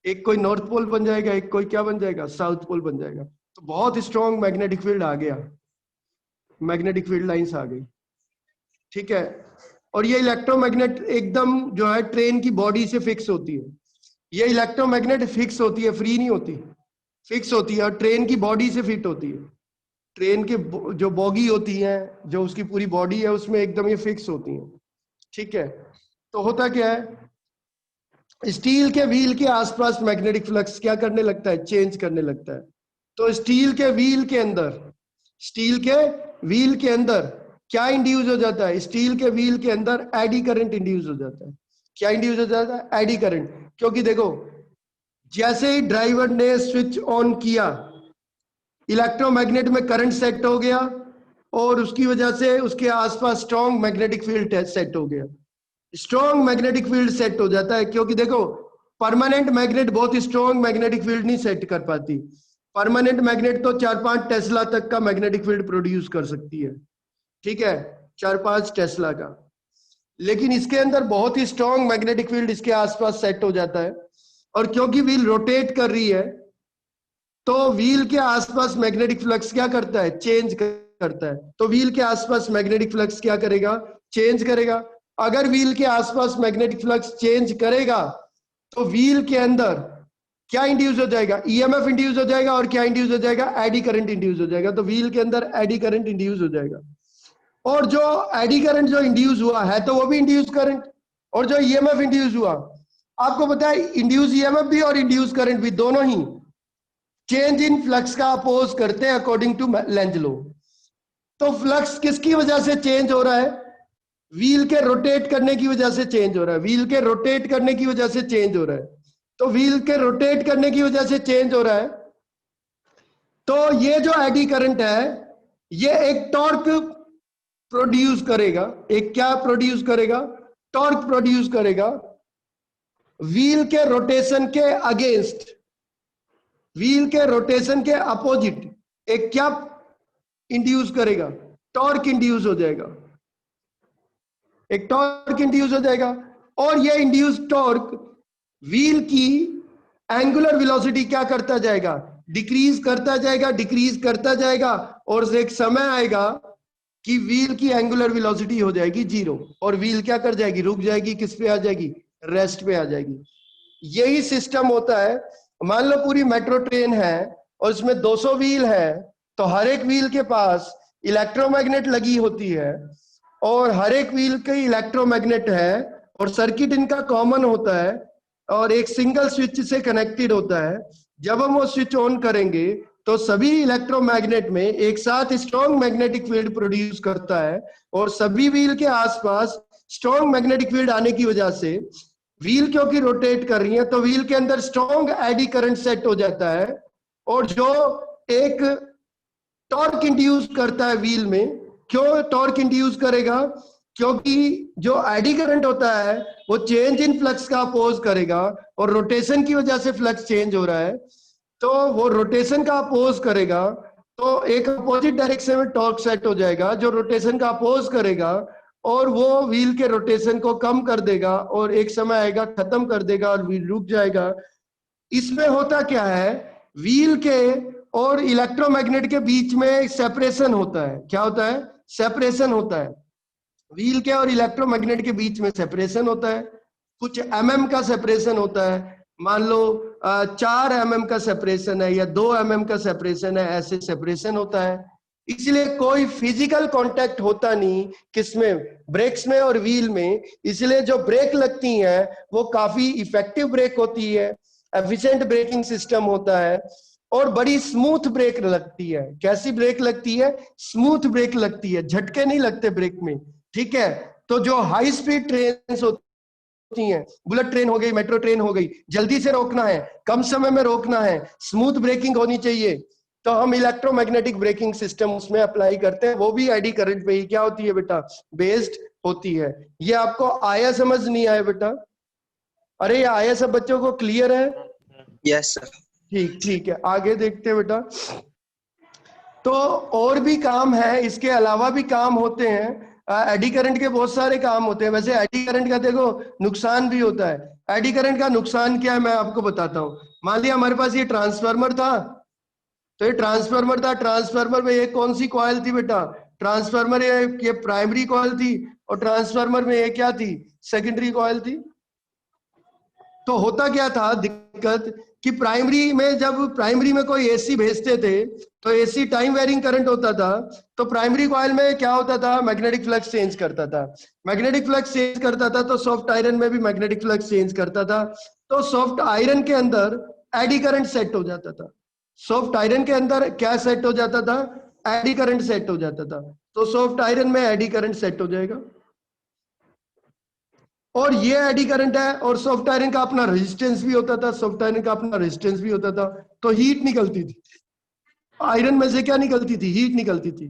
एक कोई नॉर्थ पोल बन जाएगा, एक कोई क्या बन जाएगा, साउथ पोल बन जाएगा। तो बहुत स्ट्रॉन्ग मैग्नेटिक फील्ड आ गया, मैग्नेटिक फील्ड लाइंस आ गई। ठीक है, और ये इलेक्ट्रोमैग्नेट एकदम जो है ट्रेन की बॉडी से फिक्स होती है। ये इलेक्ट्रोमैग्नेट फिक्स होती है, फ्री नहीं होती, फिक्स होती है और ट्रेन की बॉडी से फिट होती है। ट्रेन के जो बॉगी होती है, जो उसकी पूरी बॉडी है, उसमें एकदम ये फिक्स होती है। ठीक है, तो होता क्या है, स्टील के व्हील के आसपास मैग्नेटिक फ्लक्स क्या करने लगता है, चेंज करने लगता है। तो स्टील के व्हील के अंदर, स्टील के व्हील के अंदर क्या इंड्यूस हो जाता है, स्टील के व्हील के अंदर एडी करंट इंड्यूस हो जाता है। क्या इंड्यूस हो जाता है? Eddy current. क्योंकि देखो जैसे ही ड्राइवर ने स्विच ऑन किया, इलेक्ट्रोमैग्नेट में करंट सेट हो गया और उसकी वजह से उसके आसपास स्ट्रॉन्ग मैग्नेटिक फील्ड सेट हो गया। स्ट्रॉन्ग मैग्नेटिक फील्ड सेट हो जाता है, क्योंकि देखो परमानेंट मैग्नेट बहुत स्ट्रॉन्ग मैग्नेटिक फील्ड नहीं सेट कर पाती। परमानेंट मैग्नेट तो 4-5 टेस्ला तक का मैग्नेटिक फील्ड प्रोड्यूस कर सकती है, ठीक है, 4-5 टेस्ला का। लेकिन इसके अंदर बहुत ही स्ट्रॉन्ग मैग्नेटिक फील्ड इसके आसपास सेट हो जाता है, और क्योंकि व्हील रोटेट कर रही है तो व्हील के आसपास मैग्नेटिक फ्लक्स क्या करता है? चेंज करता है। तो व्हील के आसपास मैग्नेटिक फ्लक्स क्या करेगा? चेंज करेगा। अगर व्हील के आसपास मैग्नेटिक फ्लक्स चेंज करेगा तो व्हील के अंदर क्या इंड्यूस हो जाएगा? ईएमएफ इंड्यूस हो जाएगा। और क्या इंड्यूस हो जाएगा? एडी करंट इंड्यूस हो जाएगा। तो व्हील के अंदर एडी करंट इंड्यूस हो जाएगा। और जो एडी करंट जो इंड्यूस हुआ है तो वो भी इंड्यूस करंट, और जो ईएमएफ इंड्यूस हुआ, आपको पता है इंड्यूस ईएमएफ भी और इंड्यूस करंट भी दोनों ही चेंज इन फ्लक्स का अपोज करते हैं अकॉर्डिंग टू लेंज लॉ। तो फ्लक्स किसकी वजह से चेंज हो रहा है? व्हील के रोटेट करने की वजह से चेंज हो रहा है। व्हील के रोटेट करने की वजह से चेंज हो रहा है। तो व्हील के रोटेट करने की वजह से चेंज हो रहा है। तो ये जो एडी करंट है ये एक टॉर्क प्रोड्यूस करेगा। एक क्या प्रोड्यूस करेगा? टॉर्क प्रोड्यूस करेगा व्हील के रोटेशन के अगेंस्ट, व्हील के रोटेशन के अपोजिट एक क्या इंड्यूस करेगा? टॉर्क इंड्यूस हो जाएगा। एक टॉर्क इंड्यूस हो जाएगा। और ये इंड्यूस टॉर्क व्हील की एंगुलर वेलोसिटी क्या करता जाएगा? डिक्रीज करता जाएगा, डिक्रीज करता जाएगा, और एक समय आएगा कि व्हील की एंगुलर वेलोसिटी हो जाएगी 0 और व्हील क्या कर जाएगी? रुक जाएगी। किस पे आ जाएगी? रेस्ट पे आ जाएगी। यही सिस्टम होता है। मान लो पूरी मेट्रो ट्रेन है और इसमें 200 व्हील है, तो हर एक व्हील के पास इलेक्ट्रोमैग्नेट लगी होती है, और हर एक व्हील के इलेक्ट्रोमैग्नेट है, और सर्किट इनका कॉमन होता है और एक सिंगल स्विच से कनेक्टेड होता है। जब हम वो स्विच ऑन करेंगे तो सभी इलेक्ट्रोमैग्नेट में एक साथ स्ट्रॉन्ग मैग्नेटिक फील्ड प्रोड्यूस करता है, और सभी व्हील के आसपास स्ट्रॉन्ग मैग्नेटिक फील्ड आने की वजह से व्हील क्योंकि रोटेट कर रही है तो व्हील के अंदर स्ट्रॉन्ग एडी करंट सेट हो जाता है, और जो एक टॉर्क इंड्यूस करता है व्हील में। क्यों टॉर्क इंड्यूस करेगा? क्योंकि जो एडी करंट होता है वो चेंज इन फ्लक्स का अपोज करेगा, और रोटेशन की वजह से फ्लक्स चेंज हो रहा है, तो वो रोटेशन का अपोज करेगा। तो एक अपोजिट डायरेक्शन में टॉर्क सेट हो जाएगा जो रोटेशन का अपोज करेगा, और वो व्हील के रोटेशन को कम कर देगा, और एक समय आएगा खत्म कर देगा और व्हील रुक जाएगा। इसमें होता क्या है? व्हील के और इलेक्ट्रोमैग्नेट के बीच में सेपरेशन होता है। क्या होता है? सेपरेशन होता है। व्हील के और इलेक्ट्रोमैग्नेट के बीच में सेपरेशन होता है। कुछ एमएम का सेपरेशन होता है। मान लो 4 एमएम का सेपरेशन है या 2 एमएम का सेपरेशन है, ऐसे सेपरेशन होता है। इसलिए कोई फिजिकल कांटेक्ट होता नहीं किसमें? ब्रेक्स में और व्हील में। इसलिए जो ब्रेक लगती हैं वो काफी इफेक्टिव ब्रेक होती है, एफिशिएंट ब्रेकिंग सिस्टम होता है, और बड़ी स्मूथ ब्रेक लगती है। कैसी ब्रेक लगती है? स्मूथ ब्रेक लगती है, झटके नहीं लगते ब्रेक में, ठीक है। तो जो हाई स्पीड ट्रेन होती हैं, बुलेट ट्रेन हो गई, मेट्रो ट्रेन हो गई, जल्दी से रोकना है, कम समय में रोकना है, स्मूथ ब्रेकिंग होनी चाहिए, तो हम इलेक्ट्रोमैग्नेटिक ब्रेकिंग सिस्टम उसमें अप्लाई करते हैं। वो भी एडी करंट पे ही क्या होती है बेटा? बेस्ड होती है। ये आपको आया समझ नहीं आया बेटा? अरे ये आया सब बच्चों को? क्लियर है?
Yes sir.
ठीक ठीक है, आगे देखते हैं बेटा। तो और भी काम है, इसके अलावा भी काम होते हैं। एडी करंट के बहुत सारे काम होते हैं। वैसे एडी करंट का देखो नुकसान भी होता है। एडी करंट का नुकसान क्या है मैं आपको बताता हूँ। मान लिया हमारे पास ये ट्रांसफार्मर था, तो ये ट्रांसफार्मर था, ट्रांसफार्मर में ये कौन सी कॉइल थी बेटा? ट्रांसफार्मर ये प्राइमरी कॉइल थी, और ट्रांसफार्मर में ये क्या थी? सेकेंडरी कॉइल थी। तो होता क्या था दिक्कत कि प्राइमरी में, जब प्राइमरी में कोई एसी भेजते थे तो एसी टाइम वेरिंग करंट होता था, तो प्राइमरी कॉइल में क्या होता था? मैग्नेटिक फ्लक्स चेंज करता था। मैग्नेटिक फ्लक्स चेंज करता था तो सॉफ्ट आयरन में भी मैग्नेटिक फ्लक्स चेंज करता था। तो सॉफ्ट आयरन के अंदर एडी करंट सेट हो जाता था। सॉफ्ट आयरन के अंदर क्या सेट हो जाता था? एडी करंट सेट हो जाता था। तो सॉफ्ट आयरन में एडी करंट सेट हो जाएगा। और ये एडी करंट है, और सॉफ्ट आयरन का अपना रेजिस्टेंस भी होता था, सॉफ्ट आयरन का अपना रेजिस्टेंस भी होता था, तो हीट निकलती थी। आयरन में से क्या निकलती थी? हीट निकलती थी।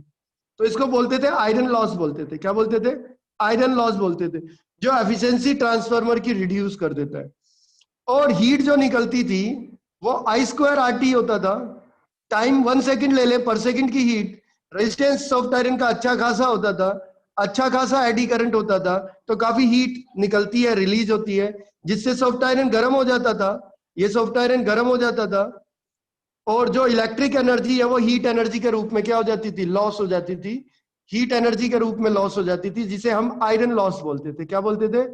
तो इसको बोलते थे आयरन लॉस बोलते थे। क्या बोलते थे? आयरन लॉस बोलते थे, जो एफिशिएंसी ट्रांसफार्मर की रिड्यूस कर देता है। और हीट जो निकलती थी वो I²RT होता था। टाइम 1 सेकंड ले ले पर सेकंड की हीट। रेजिस्टेंस सॉफ्ट आयरन का अच्छा खासा होता था, अच्छा खासा एडी करंट होता था, तो काफी हीट निकलती है, रिलीज होती है, जिससे सॉफ्ट आयरन गर्म हो जाता था। ये सॉफ्ट आयरन गर्म हो जाता था, और जो इलेक्ट्रिक एनर्जी है वो हीट एनर्जी के रूप में क्या हो जाती थी? लॉस हो जाती थी। हीट एनर्जी के रूप में लॉस हो जाती थी, जिसे हम आयरन लॉस बोलते थे। क्या बोलते थे?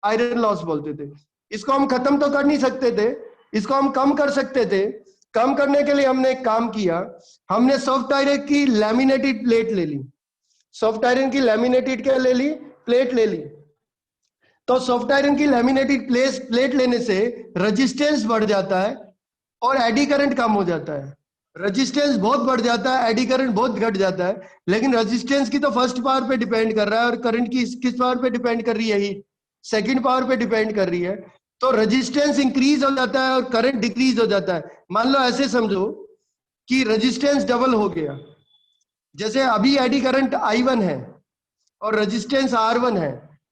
आयरन लॉस बोलते थे। इसको हम खत्म तो कर नहीं सकते थे, इसको हम कम कर सकते थे। कम करने के लिए हमने एक काम किया, हमने सॉफ्ट आयरन की लैमिनेटेड प्लेट ले ली। सॉफ्ट आयरन की लैमिनेटेड क्या ले ली? प्लेट ले ली। तो सॉफ्ट आयरन की लैमिनेटेड प्लेट लेने से रेजिस्टेंस बढ़ जाता है और एडी करंट कम हो जाता है। रेजिस्टेंस बहुत बढ़ जाता है, एडी करंट बहुत घट जाता है। लेकिन रेजिस्टेंस की तो फर्स्ट पावर पे डिपेंड कर रहा है, और करंट की किस पावर पे डिपेंड कर रही है? ही सेकंड पावर पे डिपेंड कर रही है। तो रेजिस्टेंस इंक्रीज हो जाता है और करंट डिक्रीज हो जाता है। मान लो ऐसे समझो कि रेजिस्टेंस डबल हो गया। जैसे अभी एडी करंट I1 है और रेजिस्टेंस R1 है,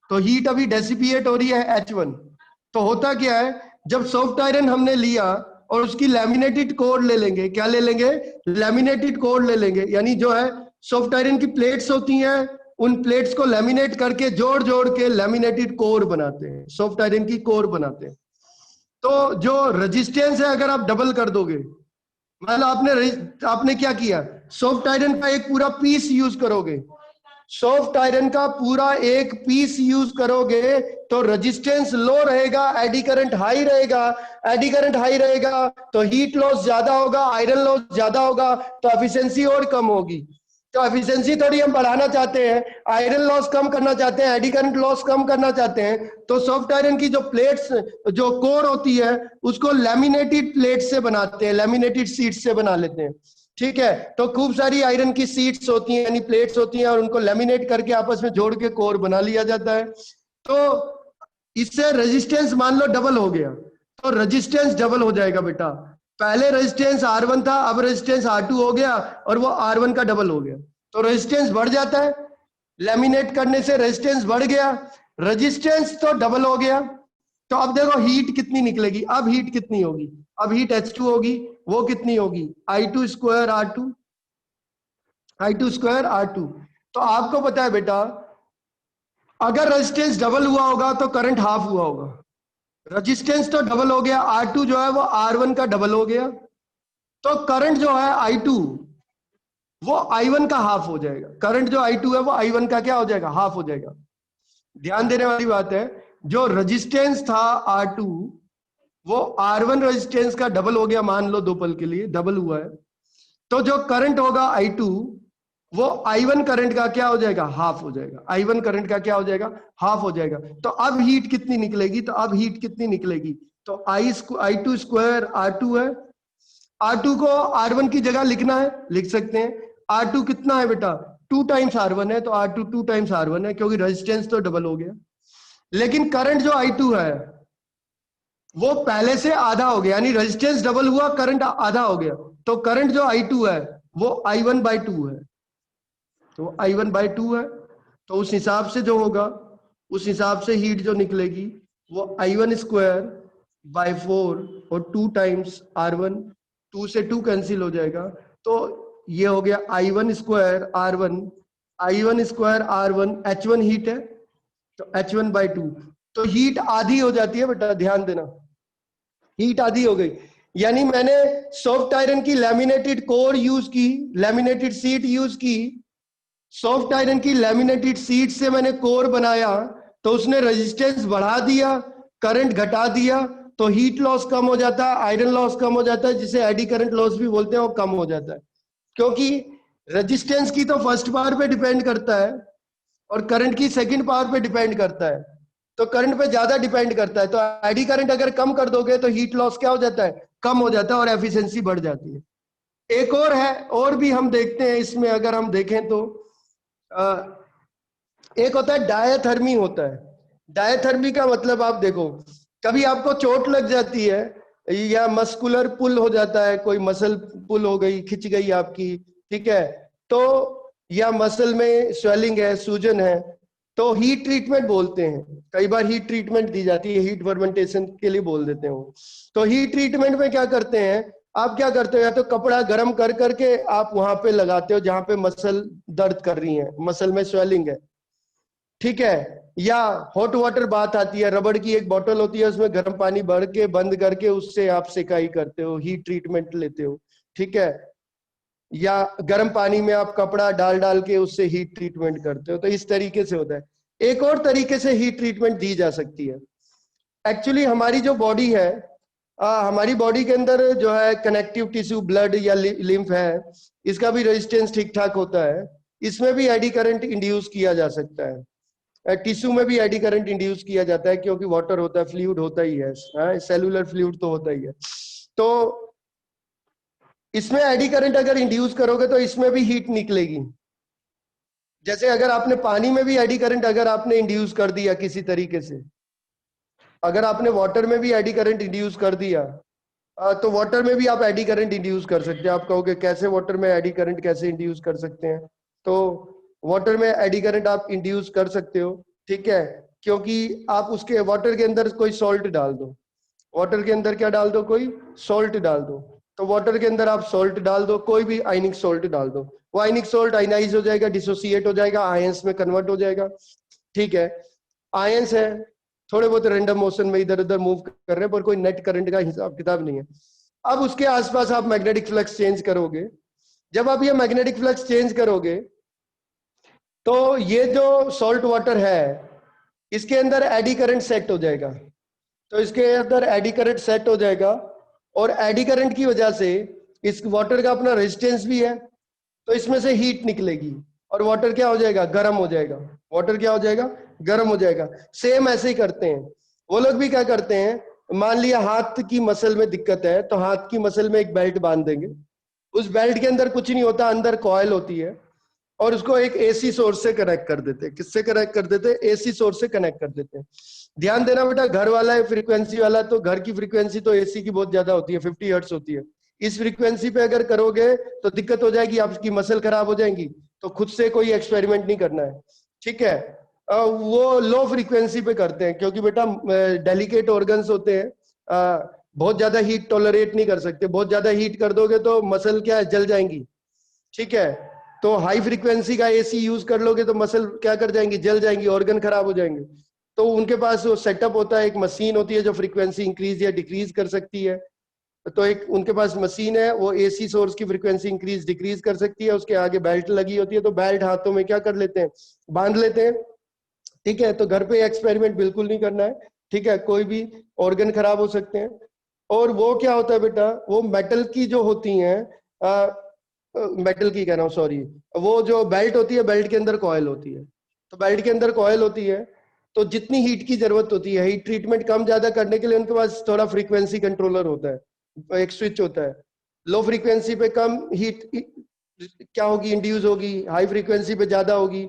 तो हीट अभी डेसिपिएट हो रही है H1। तो होता क्या है, जब सॉफ्ट आयरन हमने लिया और उसकी लैमिनेटेड कोर ले लेंगे। क्या ले लेंगे? लैमिनेटेड कोर ले लेंगे। यानी जो है सॉफ्ट आयरन की प्लेट्स होती हैं, उन प्लेट्स को लैमिनेट करके जोड़ जोड़ के लैमिनेटेड कोर बनाते हैं, सॉफ्ट आयरन की कोर बनाते हैं। तो जो रेजिस्टेंस है अगर आप डबल कर दोगे, मतलब आपने क्या किया, सॉफ्ट आयरन का एक पूरा पीस यूज करोगे, सॉफ्ट आयरन का पूरा एक पीस यूज करोगे, तो रेजिस्टेंस लो रहेगा, एडी करंट हाई रहेगा। एडी करंट हाई रहेगा तो हीट लॉस ज्यादा होगा, आयरन लॉस ज्यादा होगा, तो एफिशिएंसी और कम होगी। तो एफिशिएंसी थोड़ी हम बढ़ाना चाहते हैं, आयरन लॉस कम करना चाहते हैं, एडी करंट लॉस कम करना चाहते हैं, तो सॉफ्ट आयरन की जो प्लेट्स, जो कोर होती है, उसको लैमिनेटेड प्लेट से बनाते हैं, लैमिनेटेड शीट से बना लेते हैं। ठीक है, तो खूब सारी आयरन की शीट्स होती हैं, यानी प्लेट्स होती हैं, और उनको लैमिनेट करके आपस में जोड़ के कोर बना लिया जाता है। तो इससे रेजिस्टेंस मान लो डबल हो गया, तो रेजिस्टेंस डबल हो जाएगा बेटा। पहले रेजिस्टेंस R1 था, अब रेजिस्टेंस R2 हो गया, और वो R1 का डबल हो गया, तो रेजिस्टेंस बढ़ जाता है। लैमिनेट करने से रेजिस्टेंस बढ़ गया, रेजिस्टेंस तो डबल हो गया। तो अब देखो हीट कितनी निकलेगी, अब हीट कितनी होगी? अब हीट H2 होगी, वो कितनी होगी? I2²R2, I2²R2। तो आपको पता है बेटा, अगर रेजिस्टेंस डबल हुआ होगा तो करंट हाफ हुआ होगा। रेजिस्टेंस तो डबल हो गया, R2 जो है वो R1 का डबल हो गया, तो करंट जो है I2 वो I1 का हाफ हो जाएगा। करंट जो I2 है वो I1 का क्या हो जाएगा? हाफ हो जाएगा। ध्यान देने वाली बात है, जो रेजिस्टेंस था R2 वो R1 रेजिस्टेंस का डबल हो गया, मान लो 2 पल के लिए डबल हुआ है, तो जो करंट होगा I2 वो I1 करंट का क्या हो जाएगा? हाफ हो जाएगा। I1 करंट का क्या हो जाएगा? हाफ हो जाएगा। तो अब हीट कितनी निकलेगी? तो अब हीट कितनी निकलेगी? तो I2² R2 है, R2 को R1 की जगह लिखना है, लिख सकते हैं। R2 कितना है बेटा? 2 टाइम्स R1 है, तो R2 2 टाइम्स R1 है, क्योंकि रेजिस्टेंस तो डबल हो गया। लेकिन करंट जो I2 है वो पहले से आधा हो गया, यानी रेजिस्टेंस डबल हुआ, करंट आधा हो गया, तो करंट जो I2 है वो I1/2 है, तो I1/2 है। तो उस हिसाब से जो होगा, उस हिसाब से हीट जो निकलेगी वो I1²/4 और 2 टाइम्स R1, 2 से 2 कैंसिल हो जाएगा, तो ये हो गया I1²R1, I1²R1 H1 हीट है, तो H1/2। तो हीट आधी हो जाती है बेटा, ध्यान देना, हीट आधी हो गई। यानी मैंने सॉफ्ट आयरन की लैमिनेटेड कोर यूज की, लैमिनेटेड शीट यूज की, सॉफ्ट आयरन की लैमिनेटेड शीट से मैंने कोर बनाया, तो उसने रेजिस्टेंस बढ़ा दिया, करंट घटा दिया, तो हीट लॉस कम हो जाता है, आयरन लॉस कम हो जाता है, जिसे एडी करंट लॉस भी बोलते हैं, वो कम हो जाता है। क्योंकि रेजिस्टेंस की तो फर्स्ट पावर पे डिपेंड करता है और करंट की सेकंड पावर पे डिपेंड करता है, तो करंट पे ज्यादा डिपेंड करता है। तो एडी करंट अगर कम कर दोगे तो हीट लॉस क्या हो जाता है? कम हो जाता है, और एफिशिएंसी बढ़ जाती है। एक और है, और भी हम देखते हैं इसमें, अगर हम देखें तो एक होता है डायथर्मी होता है। डायथर्मी का मतलब आप देखो, कभी आपको चोट लग जाती है या मस्कुलर पुल हो जाता है, कोई मसल पुल हो गई, खिंच गई आपकी, ठीक है, तो या मसल में स्वेलिंग है, सूजन है, तो हीट ट्रीटमेंट बोलते हैं। कई बार हीट ट्रीटमेंट दी जाती है, हीट फर्मेंटेशन के लिए बोल देते हो। तो हीट ट्रीटमेंट में क्या करते हैं, आप क्या करते हो, या तो कपड़ा गर्म कर करके आप वहां पे लगाते हो जहां पे मसल दर्द कर रही है, मसल में स्वेलिंग है, ठीक है, या हॉट वाटर बात आती है, रबड़ की एक बोतल होती है, उसमें गर्म पानी भर के बंद करके उससे आप सिकाई करते हो, हीट ट्रीटमेंट लेते हो, ठीक है, या गर्म पानी में आप कपड़ा डाल डाल के उससे हीट ट्रीटमेंट करते हो। तो इस तरीके से होता है। एक और तरीके से हीट ट्रीटमेंट दी जा सकती है। एक्चुअली हमारी जो बॉडी है, हमारी बॉडी के अंदर जो है कनेक्टिव टिश्यू, ब्लड या लिम्फ है, इसका भी रेजिस्टेंस ठीक ठाक होता है। इसमें भी एडी करंट इंड्यूस किया जा सकता है। टिश्यू में भी एडी करंट इंड्यूस किया जाता है, क्योंकि वाटर होता है, फ्लूइड होता ही है, सेलुलर फ्लूइड तो होता ही है। तो इसमें एडी करंट अगर इंड्यूस करोगे तो इसमें भी हीट निकलेगी। जैसे अगर आपने पानी में भी एडी करंट अगर आपने इंड्यूस कर दिया किसी तरीके से, अगर आपने वाटर में भी एडी करंट इंड्यूस कर दिया, तो वाटर में भी आप एडी करंट इंड्यूस कर सकते हैं। आप कहोगे कैसे वाटर में एडी करंट कैसे इंड्यूस कर सकते हैं? तो वाटर में एडी करंट आप इंड्यूस कर सकते हो, ठीक है, क्योंकि आप उसके वाटर के अंदर कोई सॉल्ट डाल दो, वाटर के अंदर क्या डाल दो, कोई सॉल्ट डाल दो। तो वाटर के अंदर आप सॉल्ट डाल दो, कोई भी आयनिक सॉल्ट डाल दो, वो आयनिक सॉल्ट आयनाइज हो जाएगा, डिसोसिएट हो जाएगा, आयंस में कन्वर्ट हो जाएगा, ठीक है। आयंस है, थोड़े बहुत रैंडम मोशन में इधर उधर मूव कर रहे हैं, पर कोई नेट करंट का हिसाब किताब नहीं है। अब उसके आसपास आप मैग्नेटिक फ्लक्स चेंज करोगे। जब आप ये मैग्नेटिक फ्लक्स चेंज करोगे तो ये जो सॉल्ट वाटर है इसके अंदर एडी करंट सेट हो जाएगा। तो इसके अंदर एडी करंट सेट हो जाएगा, और एडी करंट की वजह से इस वाटर का अपना रेजिस्टेंस भी है, तो इसमें से हीट निकलेगी और वाटर क्या हो जाएगा, गर्म हो जाएगा। वाटर क्या हो जाएगा, गर्म हो जाएगा। सेम ऐसे ही करते हैं वो लोग भी। क्या करते हैं, मान लिया हाथ की मसल में दिक्कत है, तो हाथ की मसल में एक बेल्ट बांध देंगे। उस बेल्ट के अंदर कुछ नहीं होता, अंदर कॉइल होती है, और उसको एक एसी सोर्स से कनेक्ट कर देते हैं। किससे कनेक्ट कर देते हैं, एसी सोर्स से कनेक्ट कर देते हैं। ध्यान देना बेटा, घर वाला है फ्रीक्वेंसी वाला, तो घर की फ्रीक्वेंसी तो एसी की बहुत ज्यादा होती है, 50 हर्ट्ज होती है। इस फ्रीक्वेंसी पे अगर करोगे तो दिक्कत हो जाएगी, आपकी मसल खराब हो जाएंगी। तो खुद से कोई एक्सपेरिमेंट नहीं करना है, ठीक है। वो लो फ्रीक्वेंसी पे करते हैं, क्योंकि बेटा डेलिकेट ऑर्गन्स होते हैं, बहुत ज्यादा हीट टॉलरेट नहीं कर सकते। बहुत ज्यादा हीट कर दोगे तो मसल क्या है, जल जाएंगी, ठीक है। तो हाई फ्रीक्वेंसी का एसी यूज कर लोगे तो मसल क्या कर जाएंगी, जल जाएंगी, ऑर्गन खराब हो जाएंगे। तो उनके पास वो सेटअप होता है, एक मशीन होती है जो फ्रीक्वेंसी इंक्रीज या डिक्रीज कर सकती है। तो एक उनके पास मशीन है, वो एसी सोर्स की फ्रीक्वेंसी इंक्रीज डिक्रीज कर सकती है। उसके आगे बेल्ट लगी होती है, तो बेल्ट हाथों में क्या कर लेते हैं, बांध लेते हैं, ठीक है। तो घर पे एक्सपेरिमेंट बिल्कुल नहीं करना है, ठीक है, कोई भी ऑर्गन खराब हो सकते हैं। और वो क्या होता है बेटा, वो मेटल की जो होती हैं, मेटल की कह रहा हूँ, सॉरी, वो जो बेल्ट होती है, बेल्ट के अंदर कॉइल होती है। तो बेल्ट के अंदर कॉइल होती है, तो जितनी हीट की जरूरत होती है, हीट ट्रीटमेंट कम ज्यादा करने के लिए उनके पास थोड़ा फ्रीक्वेंसी कंट्रोलर होता है, एक स्विच होता है। लो फ्रीक्वेंसी पे कम हीट क्या होगी, इंड्यूस होगी, हाई फ्रीक्वेंसी पे ज्यादा होगी।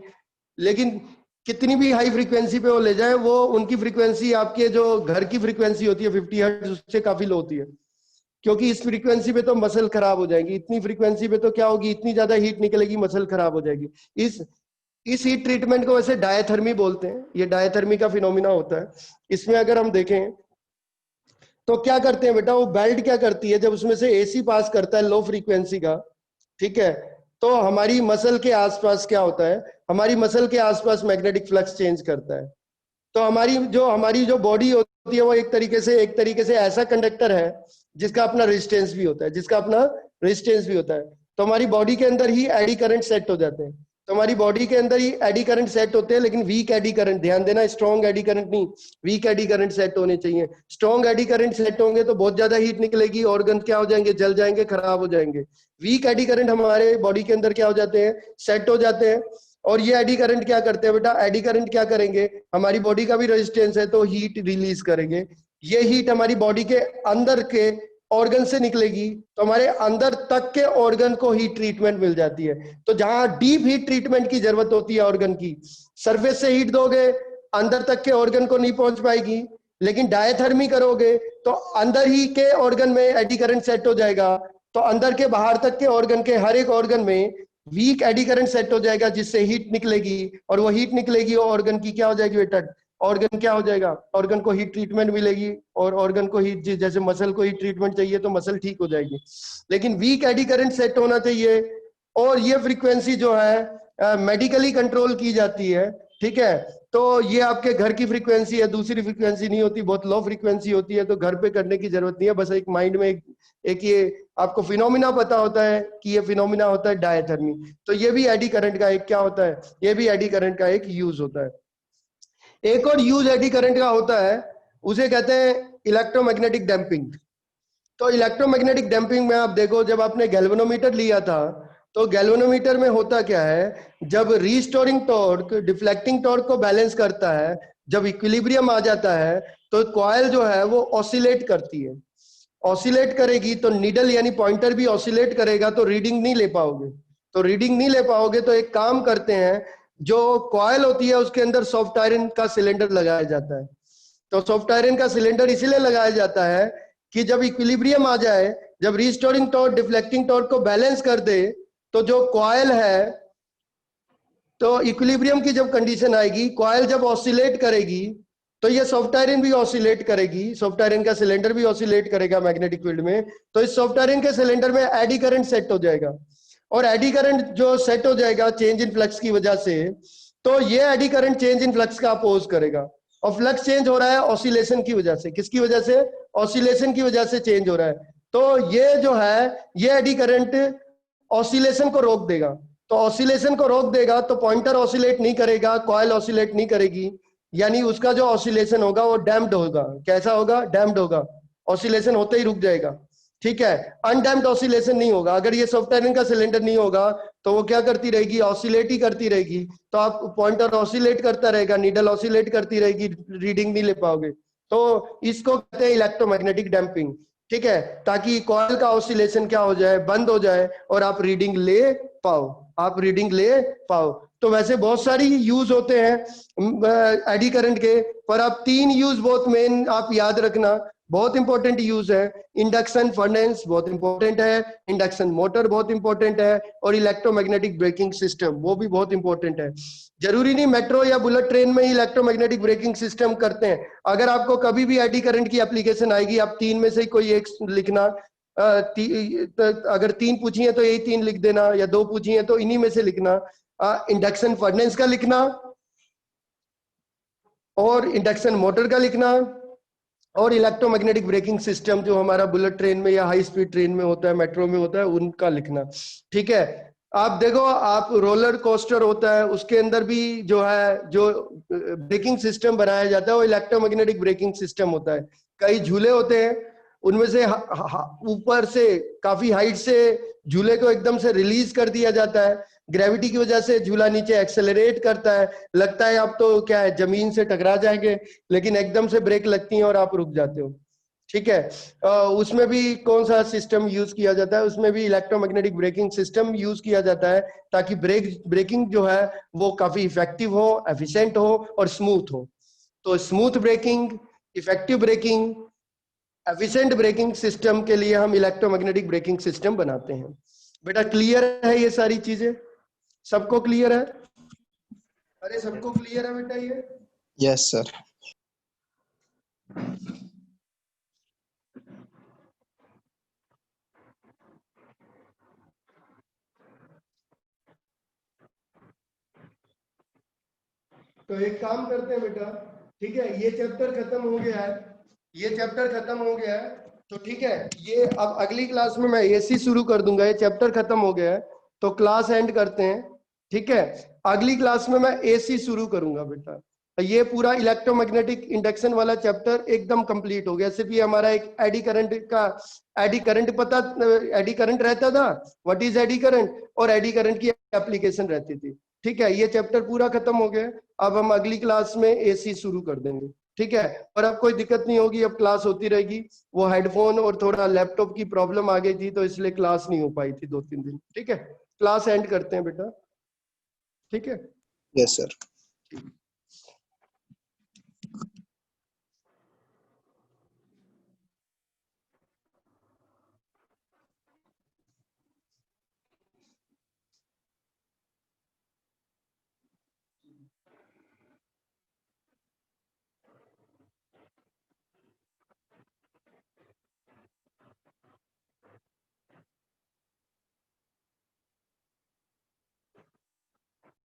लेकिन कितनी भी हाई फ्रीक्वेंसी पे वो ले जाए, वो उनकी फ्रीक्वेंसी आपके जो घर की फ्रीक्वेंसी होती है 50 हर्ट्ज, उससे काफी लो होती है। क्योंकि इस फ्रीक्वेंसी पे तो मसल खराब हो जाएगी, इतनी फ्रीक्वेंसी पे तो क्या होगी, इतनी ज्यादा हीट निकलेगी, मसल खराब हो जाएगी। इस हीट ट्रीटमेंट को वैसे डायथर्मी बोलते हैं। ये डायथर्मी का फिनोमिना होता है। इसमें अगर हम देखें तो क्या करते हैं बेटा, वो बेल्ट क्या करती है, जब उसमें से एसी पास करता है लो फ्रीक्वेंसी का, ठीक है, तो हमारी मसल के आसपास क्या होता है, हमारी मसल के आसपास मैग्नेटिक फ्लक्स चेंज करता है। तो हमारी जो बॉडी होती है वो एक तरीके से ऐसा कंडक्टर है जिसका अपना रेजिस्टेंस भी होता है, तो हमारी बॉडी के अंदर ही एडी करंट सेट हो जाते हैं। तो हमारी बॉडी के अंदर ही एडी करंट सेट होते हैं, लेकिन वीक एडी करंट, ध्यान देना, स्ट्रॉन्ग एडी करंट नहीं, वीक एडी करंट सेट होने चाहिए। स्ट्रॉन्ग एडी करंट सेट होंगे तो बहुत ज्यादा हीट निकलेगी, ऑर्गन क्या हो जाएंगे, जल जाएंगे, खराब हो जाएंगे। वीक एडी करंट हमारे बॉडी के अंदर क्या हो जाते हैं, सेट हो जाते हैं। और ये एडी करंट क्या करते हैं बेटा, एडी करंट क्या करेंगे, हमारी बॉडी का भी रेजिस्टेंस है तो हीट रिलीज करेंगे। ये हीट हमारी बॉडी के अंदर के ऑर्गन से निकलेगी, तो हमारे अंदर तक के ऑर्गन को हीट ट्रीटमेंट मिल जाती है। तो जहां डीप हीट ट्रीटमेंट की जरूरत होती है ऑर्गन की, सरफेस से हीट दोगे अंदर तक के ऑर्गन को नहीं पहुंच पाएगी। लेकिन डायथर्मी करोगे तो अंदर ही के ऑर्गन में एडी करंट सेट हो जाएगा। तो अंदर के बाहर तक के ऑर्गन के हर एक ऑर्गन में वीक एडी करंट सेट हो जाएगा, जिससे हीट निकलेगी, और वो हीट निकलेगी और ऑर्गन की क्या हो जाएगी बेटा, ऑर्गन क्या हो जाएगा, ऑर्गन को हीट ट्रीटमेंट मिलेगी, और ऑर्गन को हीट, जैसे मसल को हीट ट्रीटमेंट चाहिए तो मसल ठीक हो जाएगी। लेकिन वीक एडी करंट सेट होना चाहिए, और ये फ्रीक्वेंसी जो है मेडिकली कंट्रोल की जाती है। ठीक है, तो ये आपके घर की फ्रीक्वेंसी है, दूसरी फ्रीक्वेंसी नहीं होती, बहुत लो फ्रीक्वेंसी होती है, तो घर पे करने की जरूरत नहीं है। बस एक माइंड में एक ये आपको फिनोमिना पता होता है कि ये फिनोमिना होता है डायथर्मी। तो ये भी एडी करंट का एक क्या होता है, ये भी एडी करंट का एक यूज होता है। एक और यूज एडी करंट का होता है, उसे कहते हैं इलेक्ट्रोमैग्नेटिक डैम्पिंग। तो इलेक्ट्रोमैग्नेटिक डैम्पिंग में आप देखो, जब आपने गैल्वेनोमीटर लिया था, तो गैल्वेनोमीटर में होता क्या है, जब रीस्टोरिंग टॉर्क डिफ्लेक्टिंग टॉर्क को बैलेंस करता है, जब इक्विलिब्रियम आ जाता है, तो कॉइल जो है वो ऑसिलेट करती है। ऑसिलेट करेगी तो नीडल यानी पॉइंटर भी ऑसिलेट करेगा, तो रीडिंग नहीं ले पाओगे। तो रीडिंग नहीं ले पाओगे तो एक काम करते हैं, जो कॉइल होती है उसके अंदर सॉफ्ट आयरन का सिलेंडर लगाया जाता है। तो सॉफ्ट आयरन का सिलेंडर इसीलिए लगाया जाता है कि जब इक्विलिब्रियम आ जाए, जब रीस्टोरिंग टॉर्क डिफ्लेक्टिंग टॉर्क को बैलेंस कर दे, तो जो कॉइल है, तो इक्विलिब्रियम की जब कंडीशन आएगी, कॉइल जब ऑसिलेट करेगी, तो ये सॉफ्ट आयरन भी ऑसिलेट करेगी, सॉफ्ट आयरन का सिलेंडर भी ऑसिलेट करेगा मैग्नेटिक फील्ड में। तो इस सॉफ्ट आयरन के सिलेंडर में एडी करंट सेट हो जाएगा, और एडी करंट जो सेट हो जाएगा चेंज इन फ्लक्स की वजह से, तो ये eddy current change in flux का अपोज करेगा। और फ्लक्स चेंज हो रहा है ऑसिलेशन की वजह से, किसकी वजह से, ऑसिलेशन की वजह से चेंज हो रहा है। तो ये जो है, ये एडी करंट ऑसिलेशन को रोक देगा। तो ऑसिलेशन को रोक देगा तो पॉइंटर ऑसिलेट नहीं करेगा, कॉइल ऑसिलेट नहीं करेगी, यानी उसका जो ऑसिलेशन होगा वो डैम्प्ड होगा। कैसा होगा, डैम्प्ड होगा, ऑसिलेशन होते ही रुक जाएगा। ठीक है, अनडैम्प्ड ऑसिलेशन नहीं होगा। अगर ये सॉफ्ट आयरन का सिलेंडर नहीं होगा तो वो क्या करती रहेगी, ऑसिलेट ही करती रहेगी। तो आप पॉइंटर ऑसिलेट करता रहेगा, नीडल ऑसिलेट करती रहेगी, रीडिंग नहीं ले पाओगे। तो इसको कहते हैं इलेक्ट्रोमैग्नेटिक डैम्पिंग। ठीक है, ताकि कॉइल का ऑसिलेशन क्या हो जाए, बंद हो जाए, और आप रीडिंग ले पाओ, आप रीडिंग ले पाओ। तो वैसे बहुत सारी यूज होते हैं एडी करंट के, पर आप 3 यूज बहुत मेन आप याद रखना, बहुत इंपॉर्टेंट यूज है। इंडक्शन फर्नेस बहुत इंपॉर्टेंट है, इंडक्शन मोटर बहुत इंपॉर्टेंट है, और इलेक्ट्रोमैग्नेटिक ब्रेकिंग सिस्टम वो भी बहुत इंपॉर्टेंट है। जरूरी नहीं मेट्रो या बुलेट ट्रेन में ही इलेक्ट्रोमैग्नेटिक ब्रेकिंग सिस्टम करते हैं। अगर आपको कभी भी एडी करंट की एप्लीकेशन आएगी, आप 3 में से कोई एक लिखना। अगर 3 पूछी है तो यही 3 लिख देना, या 2 पूछी है तो इन्हीं में से लिखना। इंडक्शन फर्नेस का लिखना, और इंडक्शन मोटर का लिखना, और इलेक्ट्रोमैग्नेटिक ब्रेकिंग सिस्टम जो हमारा बुलेट ट्रेन में या हाई स्पीड ट्रेन में होता है, मेट्रो में होता है, उनका लिखना। ठीक है, आप देखो, आप रोलर कोस्टर होता है, उसके अंदर भी जो है, जो ब्रेकिंग सिस्टम बनाया जाता है वो इलेक्ट्रोमैग्नेटिक ब्रेकिंग सिस्टम होता है। कई झूले होते हैं, उनमें से ऊपर से काफी हाइट से झूले को एकदम से रिलीज कर दिया जाता है, ग्रेविटी की वजह से झूला नीचे एक्सेलरेट करता है, लगता है आप तो क्या है जमीन से टकरा जाएंगे, लेकिन एकदम से ब्रेक लगती है और आप रुक जाते हो। ठीक है, उसमें भी कौन सा सिस्टम यूज किया जाता है, उसमें भी इलेक्ट्रोमैग्नेटिक ब्रेकिंग सिस्टम यूज किया जाता है, ताकि ब्रेकिंग जो है वो काफी इफेक्टिव हो, एफिशिएंट हो और स्मूथ हो। तो smooth braking, effective braking, efficient braking system के लिए हम इलेक्ट्रोमैग्नेटिक ब्रेकिंग सिस्टम बनाते हैं। बेटा क्लियर है ये सारी चीजें, सबको क्लियर है? अरे सबको क्लियर है बेटा ये?
Yes sir.
तो एक काम करते हैं बेटा, ठीक है, ये चैप्टर खत्म हो गया है, ये चैप्टर खत्म हो गया है। तो ठीक है, ये अब अगली क्लास में मैं एसी शुरू कर दूंगा, ये चैप्टर खत्म हो गया है, तो क्लास एंड करते हैं। ठीक है, अगली क्लास में मैं एसी शुरू करूंगा बेटा। ये पूरा इलेक्ट्रोमैग्नेटिक इंडक्शन वाला चैप्टर एकदम कंप्लीट हो गया। सिर्फ ये हमारा एक एडी करंट का, एडी करंट पता, एडी करंट रहता था, व्हाट इज एडी करंट, और एडी करंट की एप्लीकेशन रहती थी। ठीक है, ये चैप्टर पूरा खत्म हो गया। अब हम अगली क्लास में एसी शुरू कर देंगे। ठीक है, और अब कोई दिक्कत नहीं होगी, अब क्लास होती रहेगी। वो हेडफोन और थोड़ा लैपटॉप की प्रॉब्लम आ गई थी, तो इसलिए क्लास नहीं हो पाई थी 2-3 दिन। ठीक है, क्लास एंड करते हैं बेटा। ठीक है,
यस सर।